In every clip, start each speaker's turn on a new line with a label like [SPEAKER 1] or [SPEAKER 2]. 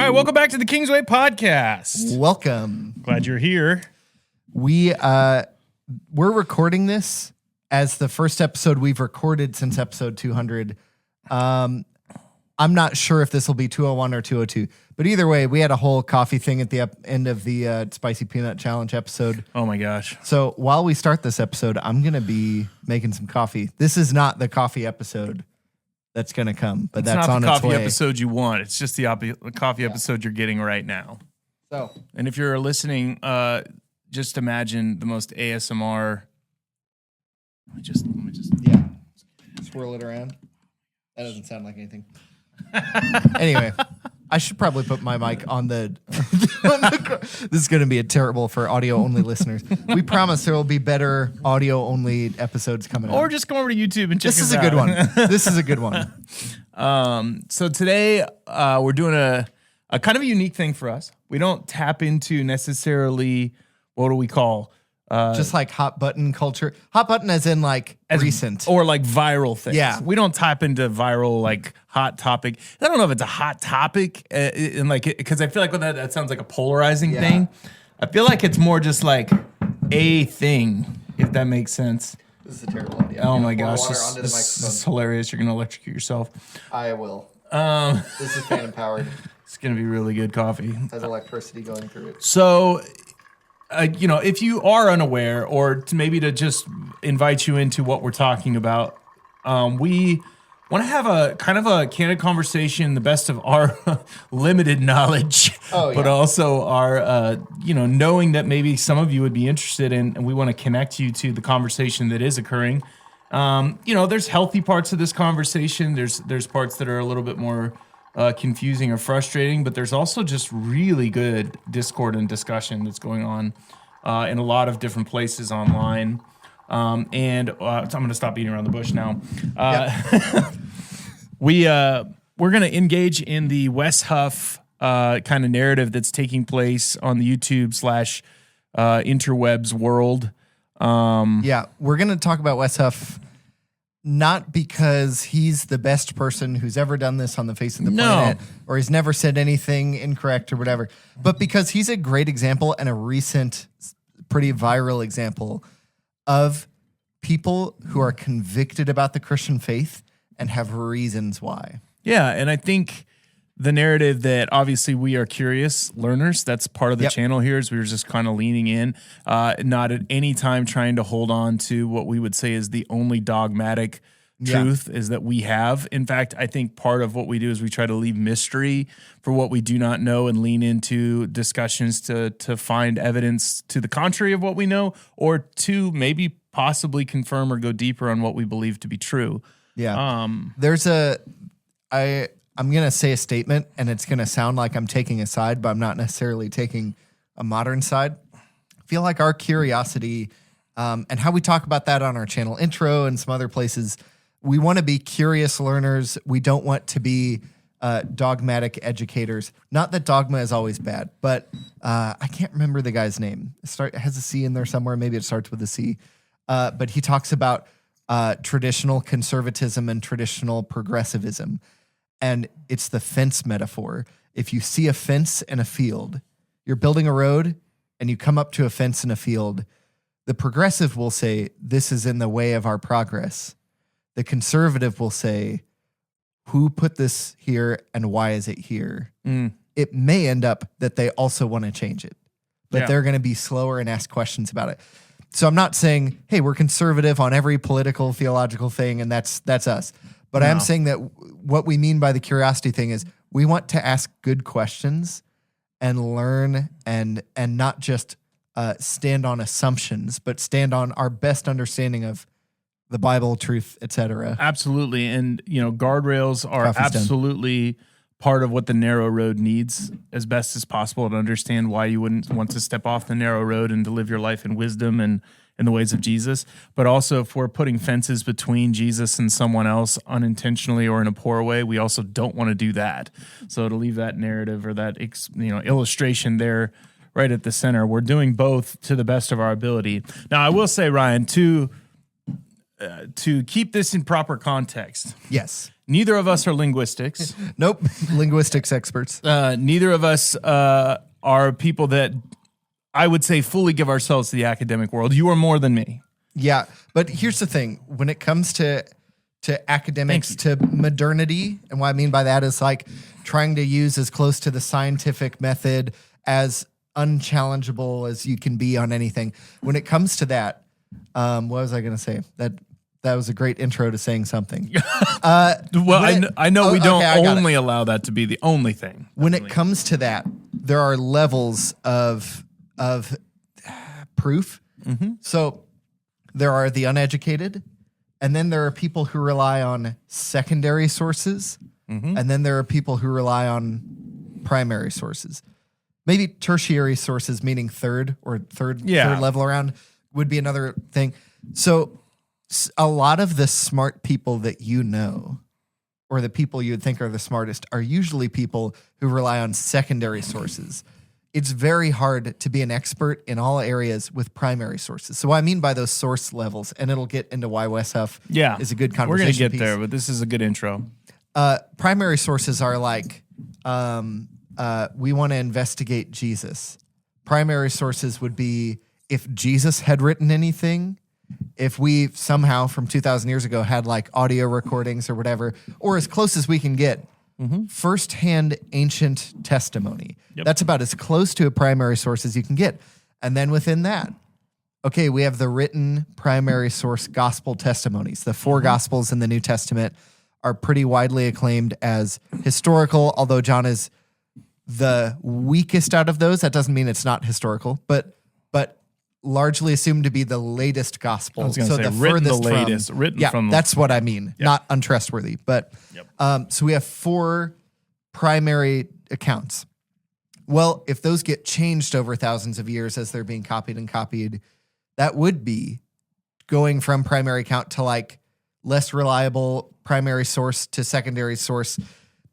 [SPEAKER 1] right, welcome back to the Kingsway Podcast.
[SPEAKER 2] Welcome.
[SPEAKER 1] Glad you're here.
[SPEAKER 2] We're recording this as the first episode we've recorded since episode 200. I'm not sure if this will be 201 or 202, but either way, we had a whole coffee thing at the end of the Spicy Peanut Challenge episode.
[SPEAKER 1] Oh my gosh.
[SPEAKER 2] So while we start this episode, I'm going to be making some coffee. This is not the coffee episode that's going to come, but that's on its way.
[SPEAKER 1] It's not the coffee episode you want. It's just the coffee episode you're getting right now.
[SPEAKER 2] So,
[SPEAKER 1] and if you're listening, just imagine the most ASMR. Let me just
[SPEAKER 2] swirl it around. That doesn't sound like anything. Anyway, I should probably put my mic on the. This is going to be terrible for audio only listeners. We promise there will be better audio only episodes coming up.
[SPEAKER 1] Or just come over to YouTube and check
[SPEAKER 2] this
[SPEAKER 1] us
[SPEAKER 2] is
[SPEAKER 1] out.
[SPEAKER 2] a good one. This is a good one.
[SPEAKER 1] So today we're doing a kind of a unique thing for us. We don't tap into necessarily, what do we call?
[SPEAKER 2] Just like hot button culture. Hot button as in like recent.
[SPEAKER 1] Or like viral things.
[SPEAKER 2] Yeah.
[SPEAKER 1] We don't type into viral, like hot topic. I don't know if it's a hot topic, and like, because I feel like that sounds like a polarizing thing. I feel like it's more just like a thing, if that makes sense.
[SPEAKER 2] This is a terrible idea.
[SPEAKER 1] Oh my gosh, this is hilarious. You're going to electrocute yourself.
[SPEAKER 2] I will. This is fan powered.
[SPEAKER 1] It's going to be really good coffee.
[SPEAKER 2] It has electricity going through it.
[SPEAKER 1] So, if you are unaware, or to just invite you into what we're talking about, we want to have a kind of a candid conversation, the best of our limited knowledge, but also our, knowing that maybe some of you would be interested in, and we want to connect you to the conversation that is occurring. There's healthy parts of this conversation. There's parts that are a little bit more confusing or frustrating, but there's also just really good discord and discussion that's going on in a lot of different places online. So I'm going to stop beating around the bush now. We're going to engage in the Wes Huff kind of narrative that's taking place on the YouTube / interwebs world.
[SPEAKER 2] We're going to talk about Wes Huff. Not because he's the best person who's ever done this on the face of the planet, or he's never said anything incorrect or whatever, but because he's a great example and a recent, pretty viral example of people who are convicted about the Christian faith and have reasons why.
[SPEAKER 1] Yeah, and I think the narrative that obviously we are curious learners, that's part of the channel here, is we're just kind of leaning in, not at any time trying to hold on to what we would say is the only dogmatic truth is that we have. In fact, I think part of what we do is we try to leave mystery for what we do not know and lean into discussions to find evidence to the contrary of what we know, or to maybe possibly confirm or go deeper on what we believe to be true.
[SPEAKER 2] Yeah. I'm going to say a statement, and it's going to sound like I'm taking a side, but I'm not necessarily taking a modern side. I feel like our curiosity and how we talk about that on our channel intro and some other places, we want to be curious learners. We don't want to be dogmatic educators. Not that dogma is always bad, but I can't remember the guy's name. It has a C in there somewhere. Maybe it starts with a C. But he talks about traditional conservatism and traditional progressivism. And it's the fence metaphor. If you see a fence in a field, you're building a road and you come up to a fence in a field, the progressive will say, this is in the way of our progress. The conservative will say, who put this here and why is it here? It may end up that they also want to change it, but they're going to be slower and ask questions about it. So I'm not saying, hey, we're conservative on every political, theological thing, and that's us. But I am saying that what we mean by the curiosity thing is we want to ask good questions and learn and not just stand on assumptions, but stand on our best understanding of the Bible, truth, etc.
[SPEAKER 1] Absolutely. And, guardrails are absolutely part of what the narrow road needs as best as possible to understand why you wouldn't want to step off the narrow road and to live your life in wisdom and in the ways of Jesus. But also, if we're putting fences between Jesus and someone else unintentionally or in a poor way, we also don't want to do that. So to leave that narrative or that illustration there right at the center, we're doing both to the best of our ability. Now, I will say, Ryan, to keep this in proper context.
[SPEAKER 2] Yes.
[SPEAKER 1] Neither of us are linguistics.
[SPEAKER 2] Nope. Linguistics experts.
[SPEAKER 1] Neither of us are people that I would say fully give ourselves to the academic world. You are more than me.
[SPEAKER 2] Yeah. But here's the thing. When it comes to academics, to modernity, and what I mean by that is like trying to use as close to the scientific method as unchallengeable as you can be on anything. When it comes to that, what was I going to say? That was a great intro to saying something.
[SPEAKER 1] I know we don't only allow that to be the only thing.
[SPEAKER 2] When it comes to that, there are levels of proof.
[SPEAKER 1] Mm-hmm.
[SPEAKER 2] So there are the uneducated, and then there are people who rely on secondary sources,
[SPEAKER 1] Mm-hmm.
[SPEAKER 2] and then there are people who rely on primary sources. Maybe tertiary sources, meaning third level around, would be another thing. So a lot of the smart people that you know, or the people you would think are the smartest, are usually people who rely on secondary sources. It's very hard to be an expert in all areas with primary sources. So what I mean by those source levels, and it'll get into why Wes Huff is a good conversation
[SPEAKER 1] We're going to get
[SPEAKER 2] piece.
[SPEAKER 1] there, but this is a good intro.
[SPEAKER 2] Primary sources are like, we want to investigate Jesus. Primary sources would be if Jesus had written anything, if we somehow from 2,000 years ago had like audio recordings or whatever, or as close as we can get, firsthand ancient testimony.
[SPEAKER 1] Yep.
[SPEAKER 2] That's about as close to a primary source as you can get. And then within that, okay, we have the written primary source gospel testimonies. The four gospels in the New Testament are pretty widely acclaimed as historical, although John is the weakest out of those. That doesn't mean it's not historical, but largely assumed to be the latest gospel.
[SPEAKER 1] I was going to say written the latest.
[SPEAKER 2] That's what I mean.
[SPEAKER 1] Yep.
[SPEAKER 2] Not untrustworthy. But so we have four primary accounts. Well, if those get changed over thousands of years as they're being copied and copied, that would be going from primary account to like less reliable primary source to secondary source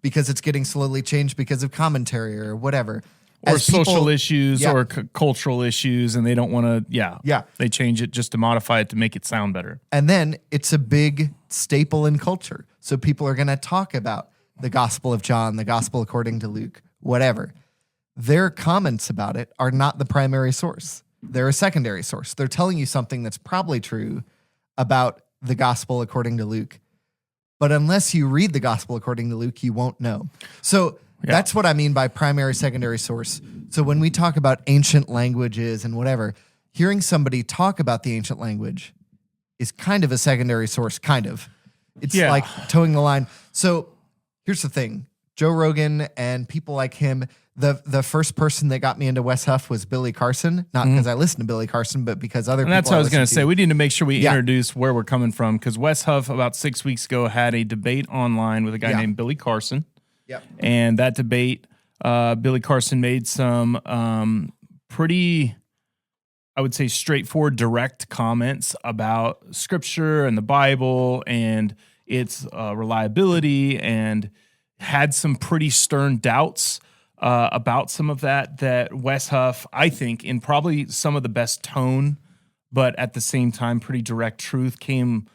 [SPEAKER 2] because it's getting slowly changed because of commentary or whatever.
[SPEAKER 1] Or social issues or cultural issues, and they don't want to, they change it just to modify it to make it sound better.
[SPEAKER 2] And then it's a big staple in culture. So people are going to talk about the Gospel of John, the Gospel according to Luke, whatever. Their comments about it are not the primary source. They're a secondary source. They're telling you something that's probably true about the Gospel according to Luke. But unless you read the Gospel according to Luke, you won't know. So that's what I mean by primary, secondary source. So when we talk about ancient languages and whatever, hearing somebody talk about the ancient language is kind of a secondary source, kind of. It's like towing the line. So here's the thing. Joe Rogan and people like him, the first person that got me into Wes Huff was Billy Carson. Not because I listened to Billy Carson, but because other people.
[SPEAKER 1] And that's what I was going to say. We need to make sure we introduce where we're coming from, because Wes Huff about 6 weeks ago had a debate online with a guy named Billy Carson.
[SPEAKER 2] Yep.
[SPEAKER 1] And that debate, Billy Carson made some pretty, I would say, straightforward, direct comments about Scripture and the Bible and its reliability, and had some pretty stern doubts about some of that Wes Huff, I think, in probably some of the best tone, but at the same time, pretty direct truth, came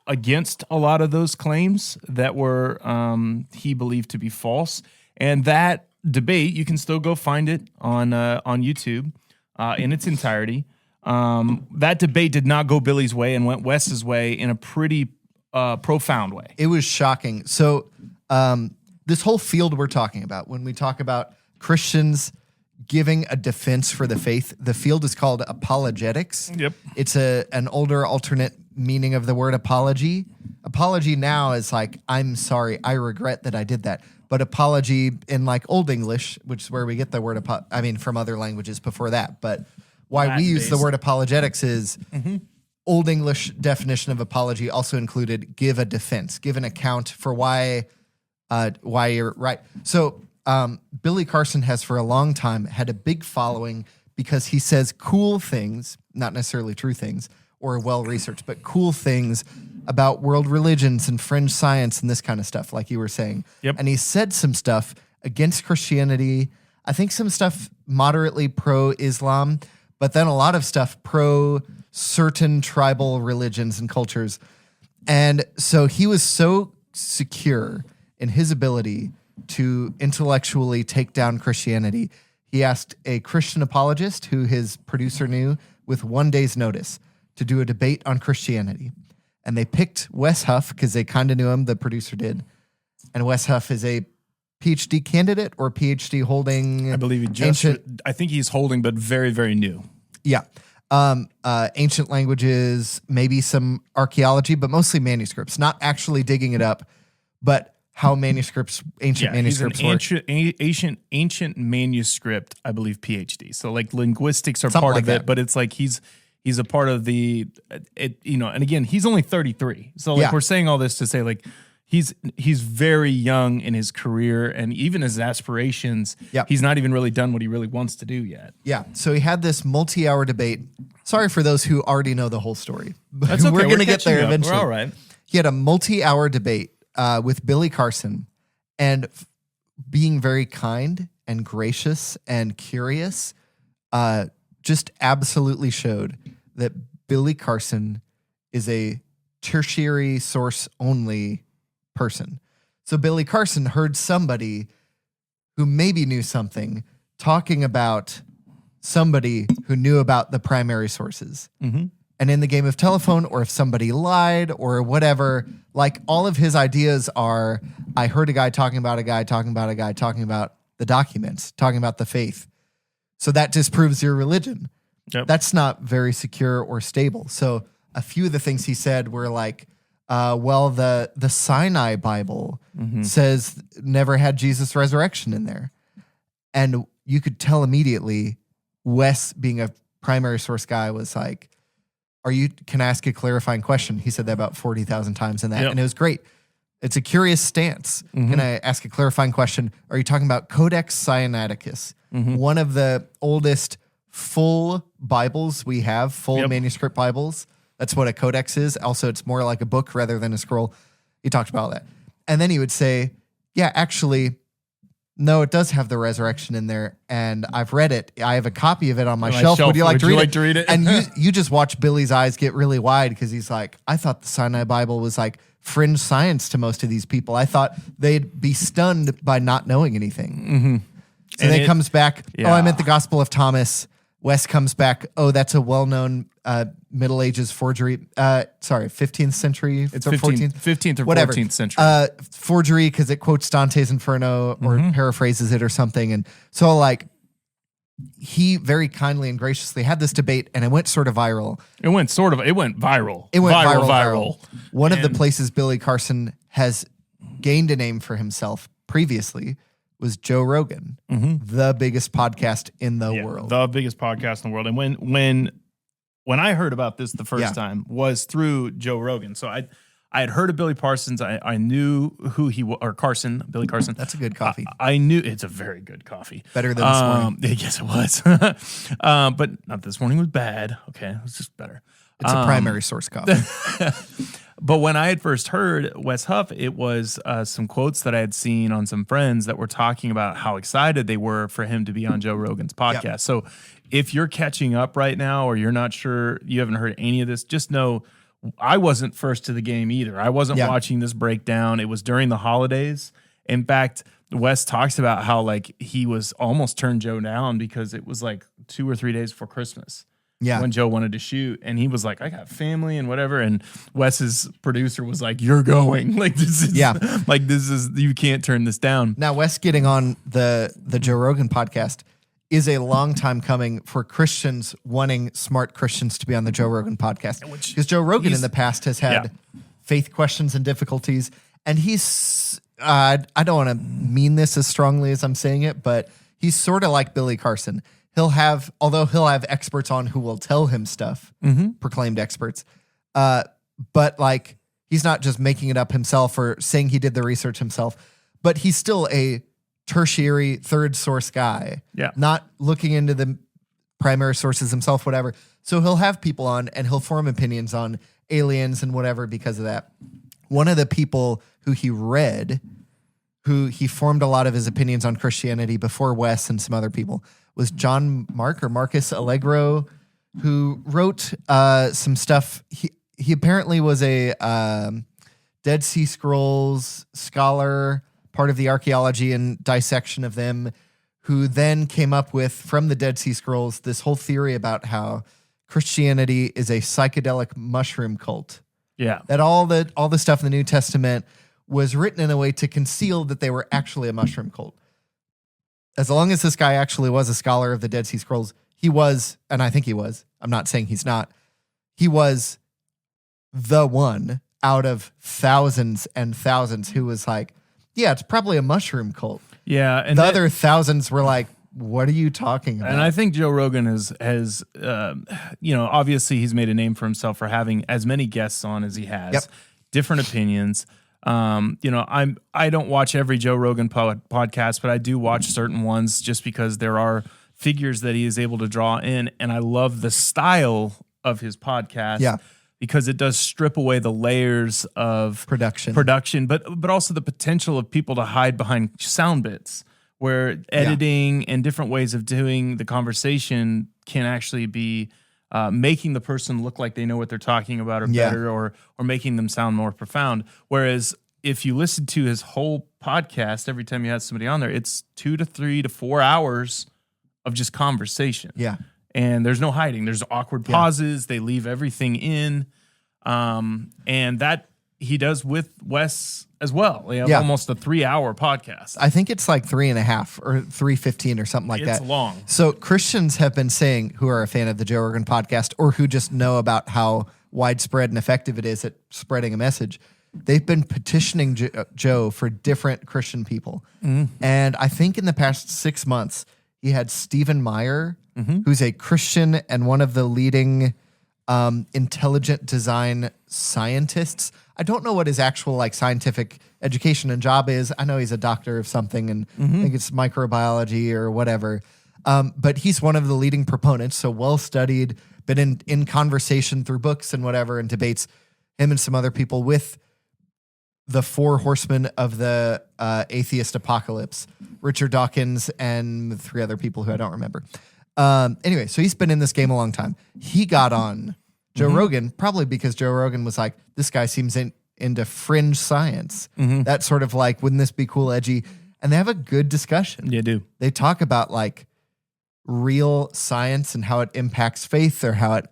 [SPEAKER 1] against a lot of those claims that were he believed to be false. And that debate, you can still go find it on YouTube in its entirety. That debate did not go Billy's way and went Wes's way in a pretty profound way.
[SPEAKER 2] It was shocking. So this whole field we're talking about, when we talk about Christians giving a defense for the faith, the field is called apologetics.
[SPEAKER 1] Yep.
[SPEAKER 2] It's an older alternate meaning of the word apology. Apology now is like, I'm sorry, I regret that I did that. But apology in like Old English, which is where we get the word, from other languages before that. But why we use the word apologetics is Old English definition of apology also included give a defense, give an account for why you're right. So Billy Carson has for a long time had a big following because he says cool things, not necessarily true things or well-researched, but cool things about world religions and fringe science and this kind of stuff, like you were saying.
[SPEAKER 1] Yep.
[SPEAKER 2] And he said some stuff against Christianity. I think some stuff moderately pro-Islam, but then a lot of stuff pro certain tribal religions and cultures. And so he was so secure in his ability to intellectually take down Christianity, he asked a Christian apologist who his producer knew with 1 day's notice to do a debate on Christianity. And they picked Wes Huff because they kind of knew him, the producer did. And Wes Huff is a PhD candidate or PhD holding.
[SPEAKER 1] I believe I think he's holding, but very, very new.
[SPEAKER 2] Yeah. Ancient languages, maybe some archaeology, but mostly manuscripts, not actually digging it up, but how ancient manuscripts work.
[SPEAKER 1] Ancient manuscript, I believe, PhD. So like linguistics are
[SPEAKER 2] Something
[SPEAKER 1] part
[SPEAKER 2] like
[SPEAKER 1] of it,
[SPEAKER 2] that.
[SPEAKER 1] but it's like he's a part of the, and again, he's only 33. So like we're saying all this to say like, he's very young in his career and even his aspirations.
[SPEAKER 2] Yep.
[SPEAKER 1] He's not even really done what he really wants to do yet.
[SPEAKER 2] Yeah. So he had this multi-hour debate. Sorry for those who already know the whole story. But
[SPEAKER 1] That's okay.
[SPEAKER 2] We're going to get there
[SPEAKER 1] catching up.
[SPEAKER 2] eventually.
[SPEAKER 1] We're all right.
[SPEAKER 2] He had a multi-hour debate with Billy Carson, and being very kind and gracious and curious just absolutely showed that Billy Carson is a tertiary source only person. So Billy Carson heard somebody who maybe knew something talking about somebody who knew about the primary sources.
[SPEAKER 1] Mm-hmm.
[SPEAKER 2] And in the game of telephone, or if somebody lied or whatever, like all of his ideas are, I heard a guy talking about a guy talking about a guy talking about the documents, talking about the faith. So that disproves your religion.
[SPEAKER 1] Yep.
[SPEAKER 2] That's not very secure or stable. So a few of the things he said were like, well, the Sinai Bible says never had Jesus' resurrection in there. And you could tell immediately, Wes, being a primary source guy, was like, can I ask a clarifying question? He said that about 40,000 times in that.
[SPEAKER 1] Yep.
[SPEAKER 2] And it was great. It's a curious stance. Can I ask a clarifying question? Are you talking about Codex Sinaiticus, one of the oldest full Bibles we have, full manuscript Bibles? That's what a codex is. Also, it's more like a book rather than a scroll. He talked about that. And then he would say, yeah, actually, no, it does have the resurrection in there, and I've read it. I have a copy of it on my shelf. Would you like to read it? And you just watch Billy's eyes get really wide because he's like, I thought the Sinai Bible was like fringe science to most of these people. I thought they'd be stunned by not knowing anything. So then it comes back, oh, I meant the Gospel of Thomas. Wes comes back, oh, that's a well-known Middle Ages forgery. 15th century.
[SPEAKER 1] It's 15th or
[SPEAKER 2] whatever.
[SPEAKER 1] 14th century.
[SPEAKER 2] Forgery because it quotes Dante's Inferno or paraphrases it or something. And so like he very kindly and graciously had this debate, and it went sort of viral.
[SPEAKER 1] It went viral.
[SPEAKER 2] It went viral. One of the places Billy Carson has gained a name for himself previously was Joe Rogan, the biggest podcast in the world.
[SPEAKER 1] The biggest podcast in the world. And when I heard about this the first time was through Joe Rogan. So I had heard of Billy Parsons. I knew who he was, or Billy Carson.
[SPEAKER 2] That's a good coffee.
[SPEAKER 1] I knew it's a very good coffee.
[SPEAKER 2] Better than this morning.
[SPEAKER 1] Yes, it was. But not this morning was bad. Okay, it was just better.
[SPEAKER 2] It's a primary source coffee.
[SPEAKER 1] But when I had first heard Wes Huff, it was some quotes that I had seen on some friends that were talking about how excited they were for him to be on Joe Rogan's podcast. Yep. So if you're catching up right now, or you're not sure, you haven't heard any of this, just know I wasn't first to the game either. I wasn't watching this breakdown. It was during the holidays. In fact, Wes talks about how like he was almost turned Joe down because it was like 2 or 3 days before Christmas.
[SPEAKER 2] Yeah.
[SPEAKER 1] When Joe wanted to shoot, and he was like, I got family and whatever. And Wes's producer was like, you're going. Like this is you can't turn this down.
[SPEAKER 2] Now, Wes getting on the Joe Rogan podcast is a long time coming for Christians wanting smart Christians to be on the Joe Rogan podcast. Because Joe Rogan in the past has had faith questions and difficulties. And he's, I don't want to mean this as strongly as I'm saying it, but he's sort of like Billy Carson. He'll have experts on who will tell him stuff, proclaimed experts. But like, he's not just making it up himself or saying he did the research himself, but he's still a tertiary third source guy, not looking into the primary sources himself, whatever. So he'll have people on and he'll form opinions on aliens and whatever because of that. One of the people who he formed a lot of his opinions on Christianity before Wes and some other people was John Marcus Allegro, who wrote some stuff. He apparently was a Dead Sea Scrolls scholar, part of the archaeology and dissection of them, who then came up with, from the Dead Sea Scrolls, this whole theory about how Christianity is a psychedelic mushroom cult.
[SPEAKER 1] Yeah.
[SPEAKER 2] That all the stuff in the New Testament was written in a way to conceal that they were actually a mushroom cult. As long as this guy actually was a scholar of the Dead Sea Scrolls, he was, and I think he was, I'm not saying he's not, he was the one out of thousands and thousands who was like, yeah, it's probably a mushroom cult.
[SPEAKER 1] Yeah. And
[SPEAKER 2] the other thousands were like, what are you talking about?
[SPEAKER 1] And I think Joe Rogan has obviously he's made a name for himself for having as many guests on as he has,
[SPEAKER 2] Yep.
[SPEAKER 1] different opinions. I don't watch every Joe Rogan podcast, but I do watch certain ones just because there are figures that he is able to draw in, and I love the style of his podcast.
[SPEAKER 2] Yeah.
[SPEAKER 1] Because it does strip away the layers of production, but also the potential of people to hide behind sound bits, where editing and different ways of doing the conversation can actually be making the person look like they know what they're talking about or better, or making them sound more profound. Whereas if you listen to his whole podcast, every time you have somebody on there, it's 2 to 3 to 4 hours of just conversation.
[SPEAKER 2] Yeah.
[SPEAKER 1] And there's no hiding. There's awkward pauses. They leave everything in. And that he does with Wes as well. They have almost a 3-hour podcast.
[SPEAKER 2] I think it's like 3.5 or 3:15 or something like that.
[SPEAKER 1] It's long.
[SPEAKER 2] So Christians have been saying, who are a fan of the Joe Rogan podcast, or who just know about how widespread and effective it is at spreading a message, they've been petitioning Joe for different Christian people. Mm-hmm. And I think in the past 6 months, he had Stephen Meyer, who's a Christian and one of the leading intelligent design scientists. I don't know what his actual scientific education and job is. I know he's a doctor of something, and I think it's microbiology or whatever. But he's one of the leading proponents, so well-studied, been in conversation through books and whatever, and debates, him and some other people, with the 4 horsemen of the atheist apocalypse, Richard Dawkins and 3 other people who I don't remember. Anyway, so he's been in this game a long time. He got on Joe Rogan, probably because Joe Rogan was like, this guy seems into fringe science. That sort of wouldn't this be cool, edgy? And they have a good discussion.
[SPEAKER 1] Yeah, do.
[SPEAKER 2] They talk about real science and how it impacts faith, or how it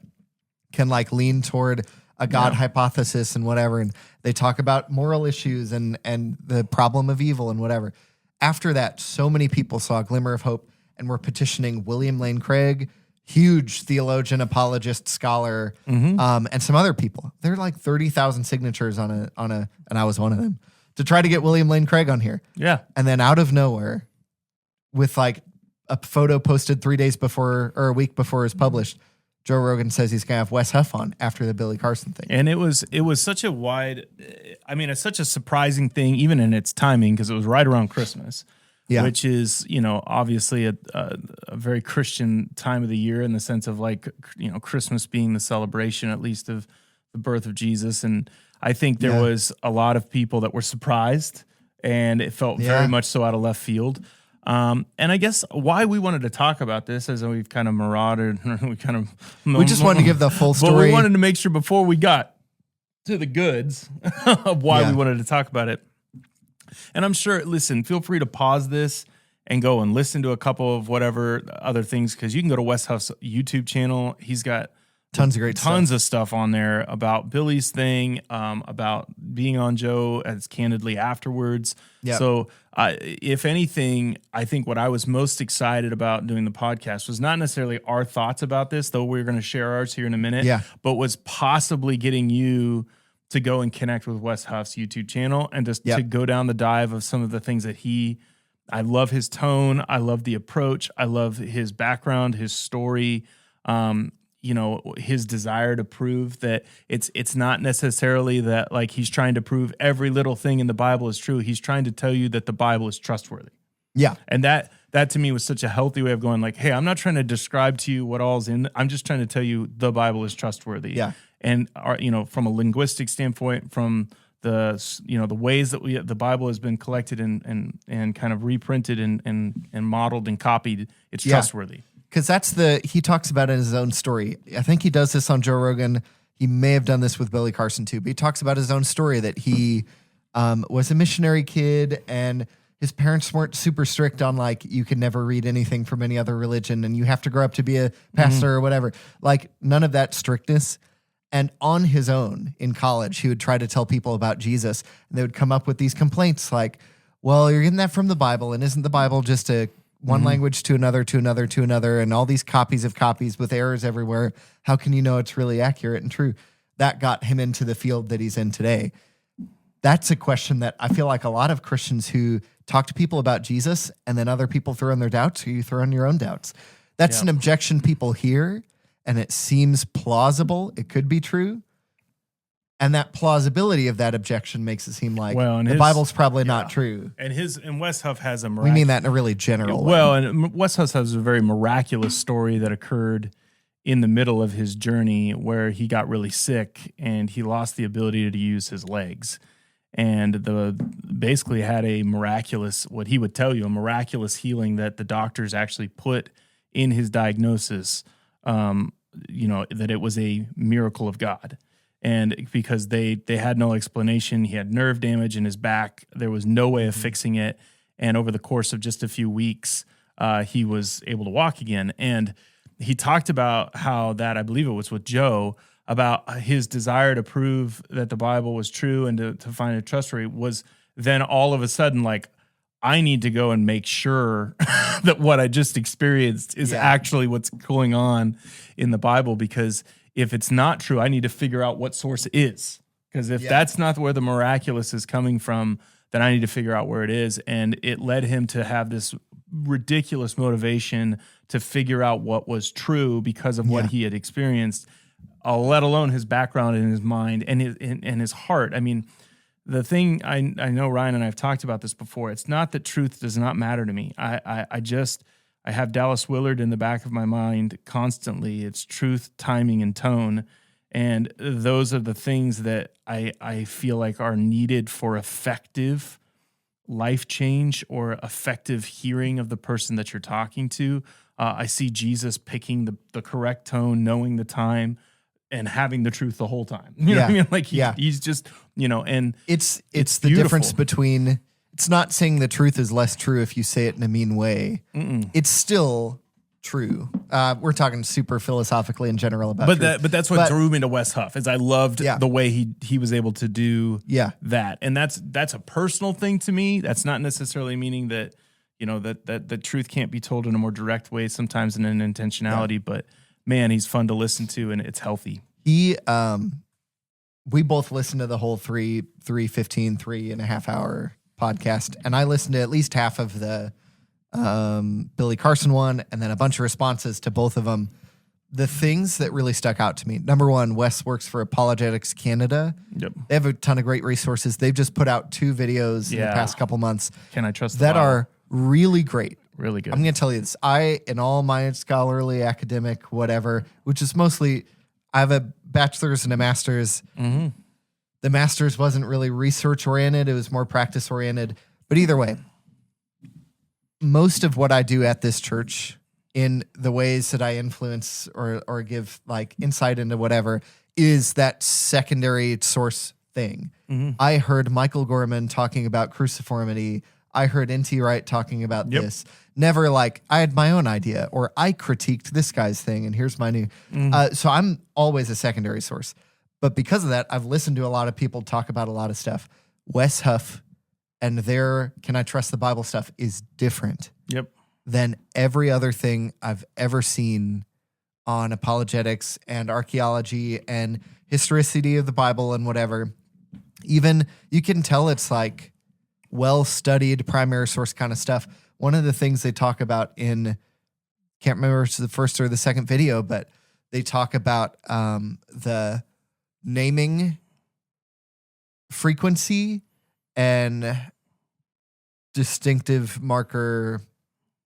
[SPEAKER 2] can lean toward a God hypothesis and whatever. And they talk about moral issues and the problem of evil and whatever. After that, so many people saw a glimmer of hope and were petitioning William Lane Craig, huge theologian, apologist, scholar, and some other people. There are 30,000 signatures on a, and I was one of them, to try to get William Lane Craig on here.
[SPEAKER 1] Yeah.
[SPEAKER 2] And then out of nowhere, with a photo posted 3 days before, or a week before it's published, Joe Rogan says he's going to have Wes Huff on after the Billy Carson thing.
[SPEAKER 1] And it was such a it's such a surprising thing, even in its timing, because it was right around Christmas. Yeah. Which is, obviously a very Christian time of the year, in the sense of Christmas being the celebration, at least, of the birth of Jesus. And I think there was a lot of people that were surprised, and it felt very much so out of left field. And I guess why we wanted to talk about this, as we've kind of marauded,
[SPEAKER 2] we just wanted to give the full story.
[SPEAKER 1] But we wanted to make sure before we got to the goods of why we wanted to talk about it. And I'm sure, listen, feel free to pause this and go and listen to a couple of whatever other things, because you can go to Wes Huff's YouTube channel. He's got
[SPEAKER 2] tons of stuff
[SPEAKER 1] on there about Billy's thing, about being on Joe as candidly afterwards. Yep. So if anything, I think what I was most excited about doing the podcast was not necessarily our thoughts about this, though we're going to share ours here in a minute, but was possibly getting you to go and connect with Wes Huff's YouTube channel, and just to go down the dive of some of the things that I love his tone. I love the approach. I love his background, his story, his desire to prove that it's not necessarily that he's trying to prove every little thing in the Bible is true. He's trying to tell you that the Bible is trustworthy.
[SPEAKER 2] Yeah.
[SPEAKER 1] And that to me was such a healthy way of going, hey, I'm not trying to describe to you what all's in. I'm just trying to tell you the Bible is trustworthy.
[SPEAKER 2] Yeah.
[SPEAKER 1] And from a linguistic standpoint, from the ways that the Bible has been collected and kind of reprinted and modeled and copied, it's trustworthy.
[SPEAKER 2] Because he talks about it in his own story. I think he does this on Joe Rogan. he may have done this with Billy Carson too, but he talks about his own story that he was a missionary kid and his parents weren't super strict on like, you can never read anything from any other religion and you have to grow up to be a pastor or whatever. Like none of that strictness. And on his own in college, he would try to tell people about Jesus and they would come up with these complaints like, well, you're getting that from the Bible. And isn't the Bible just a one language to another, to another, to another, and all these copies of copies with errors everywhere? How can you know it's really accurate and true? That got him into the field that he's in today. That's a question that I feel like a lot of Christians who talk to people about Jesus and then other people throw in their doubts or you throw in your own doubts. That's an objection people hear and it seems plausible. It could be true. And that plausibility of that objection makes it seem like the Bible's probably not true.
[SPEAKER 1] And Wes Huff has a
[SPEAKER 2] we mean that in a really general way.
[SPEAKER 1] Well, and Wes Huff has a very miraculous story that occurred in the middle of his journey where he got really sick and he lost the ability to use his legs. And basically had a miraculous, what he would tell you, a miraculous healing that the doctors actually put in his diagnosis, that it was a miracle of God. And because they had no explanation, he had nerve damage in his back. There was no way of fixing it. And over the course of just a few weeks, he was able to walk again. And he talked about how that, I believe it was with Joe, about his desire to prove that the Bible was true and to find it trustworthy was then all of a sudden like, I need to go and make sure that what I just experienced is actually what's going on in the Bible, because if it's not true, I need to figure out what source is. Because if that's not where the miraculous is coming from, then I need to figure out where it is. And it led him to have this ridiculous motivation to figure out what was true because of what he had experienced, let alone his background and his mind and his heart. I mean, the thing I know Ryan and I have talked about this before. It's not that truth does not matter to me. I have Dallas Willard in the back of my mind constantly. It's truth, timing, and tone. And those are the things that I feel like are needed for effective life change or effective hearing of the person that you're talking to. I see Jesus picking the correct tone, knowing the time, and having the truth the whole time. You know what I mean? Like he's just, and it's the
[SPEAKER 2] beautiful. Difference between, it's not saying the truth is less true if you say it in a mean way. It's still true. We're talking super philosophically in general about truth.
[SPEAKER 1] But that's what drew me to Wes Huff is I loved the way he was able to do that. And that's a personal thing to me. That's not necessarily meaning that, that the truth can't be told in a more direct way, sometimes in an intentionality, but man, he's fun to listen to and it's healthy.
[SPEAKER 2] We both listened to the whole 3.5 hour podcast, and I listened to at least half of the Billy Carson one, and then a bunch of responses to both of them. The things that really stuck out to me. Number one, Wes works for Apologetics Canada. Yep. They have a ton of great resources. They've just put out 2 videos in the past couple months.
[SPEAKER 1] Can I trust
[SPEAKER 2] that are really great.
[SPEAKER 1] Really good.
[SPEAKER 2] I'm going to tell you this. In all my scholarly, academic, whatever, which is mostly, I have a bachelor's and a master's. Mm-hmm. The master's wasn't really research oriented. It was more practice oriented. But either way, most of what I do at this church in the ways that I influence or give like insight into whatever is that secondary source thing. Mm-hmm. I heard Michael Gorman talking about cruciformity. I heard N.T. Wright talking about this. Never like, I had my own idea or I critiqued this guy's thing and here's my new. So I'm always a secondary source. But because of that, I've listened to a lot of people talk about a lot of stuff. Wes Huff and their Can I Trust the Bible stuff is different than every other thing I've ever seen on apologetics and archaeology and historicity of the Bible and whatever. Even you can tell it's like well-studied primary source kind of stuff. One of the things they talk about in, can't remember if it's the first or the second video, but they talk about the naming frequency and distinctive marker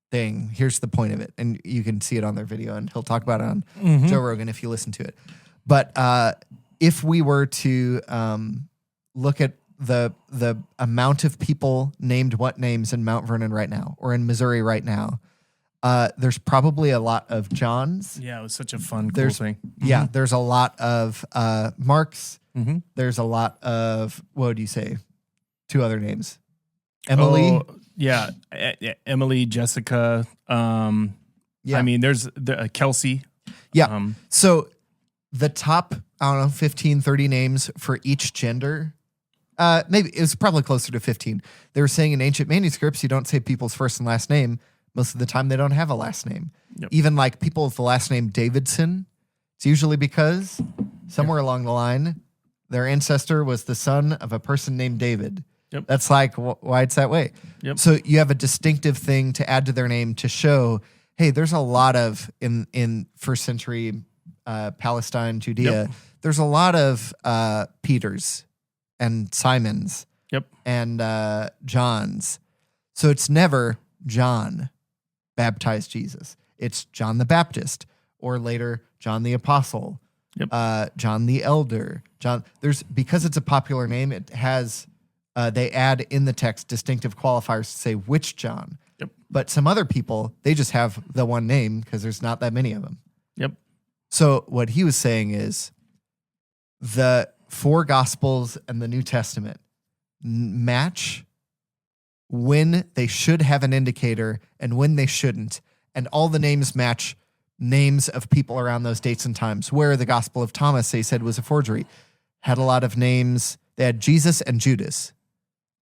[SPEAKER 2] thing. Here's the point of it. And you can see it on their video and he'll talk about it on Joe Rogan if you listen to it. But if we were to look at the amount of people named what names in Mount Vernon right now or in Missouri right now, There's probably a lot of Johns.
[SPEAKER 1] Yeah, it was such a fun, cool thing.
[SPEAKER 2] Yeah, there's a lot of Marks.
[SPEAKER 1] Mm-hmm.
[SPEAKER 2] There's a lot of, what would you say? 2 other names. Emily.
[SPEAKER 1] Oh, yeah. Emily, Jessica. I mean, there's Kelsey.
[SPEAKER 2] Yeah. So the top, I don't know, 15, 30 names for each gender. Maybe it was probably closer to 15. They were saying in ancient manuscripts, you don't say people's first and last name. Most of the time, they don't have a last name. Yep. Even like people with the last name Davidson, it's usually because somewhere along the line, their ancestor was the son of a person named David.
[SPEAKER 1] Yep.
[SPEAKER 2] That's like why it's that way.
[SPEAKER 1] Yep.
[SPEAKER 2] So you have a distinctive thing to add to their name to show, hey, there's a lot of, in first century Palestine, Judea, there's a lot of Peters and Simons and Johns. So it's never John baptized Jesus. It's John the Baptist, or later John the Apostle, John the Elder. Because it's a popular name, it has they add in the text distinctive qualifiers to say which John.
[SPEAKER 1] Yep.
[SPEAKER 2] But some other people, they just have the one name because there's not that many of them.
[SPEAKER 1] Yep.
[SPEAKER 2] So what he was saying is the 4 Gospels and the New Testament match when they should have an indicator and when they shouldn't. And all the names match names of people around those dates and times. Where the Gospel of Thomas, they said, was a forgery, had a lot of names. They had Jesus and Judas,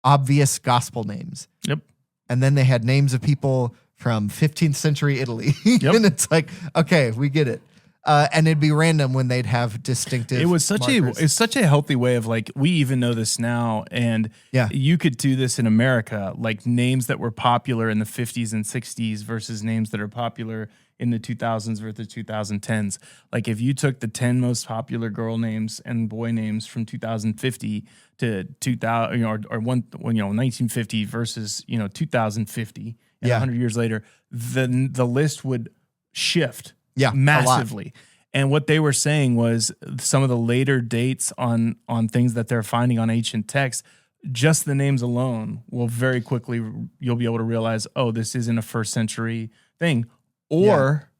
[SPEAKER 2] obvious gospel names.
[SPEAKER 1] Yep.
[SPEAKER 2] And then they had names of people from 15th century Italy. And it's like, okay, we get it. And it'd be random when they'd have distinctive.
[SPEAKER 1] It was such a healthy way of like, we even know this now, and you could do this in America, like names that were popular in the 50s and 60s versus names that are popular in the 2000s versus the 2010s. Like if you took the 10 most popular girl names and boy names from 2050 to 2000, or 1950 versus 2050, and 100 years later, then the list would shift. Massively. And what they were saying was some of the later dates on things that they're finding on ancient texts, just the names alone will very quickly, you'll be able to realize, oh, this isn't a first century thing. Or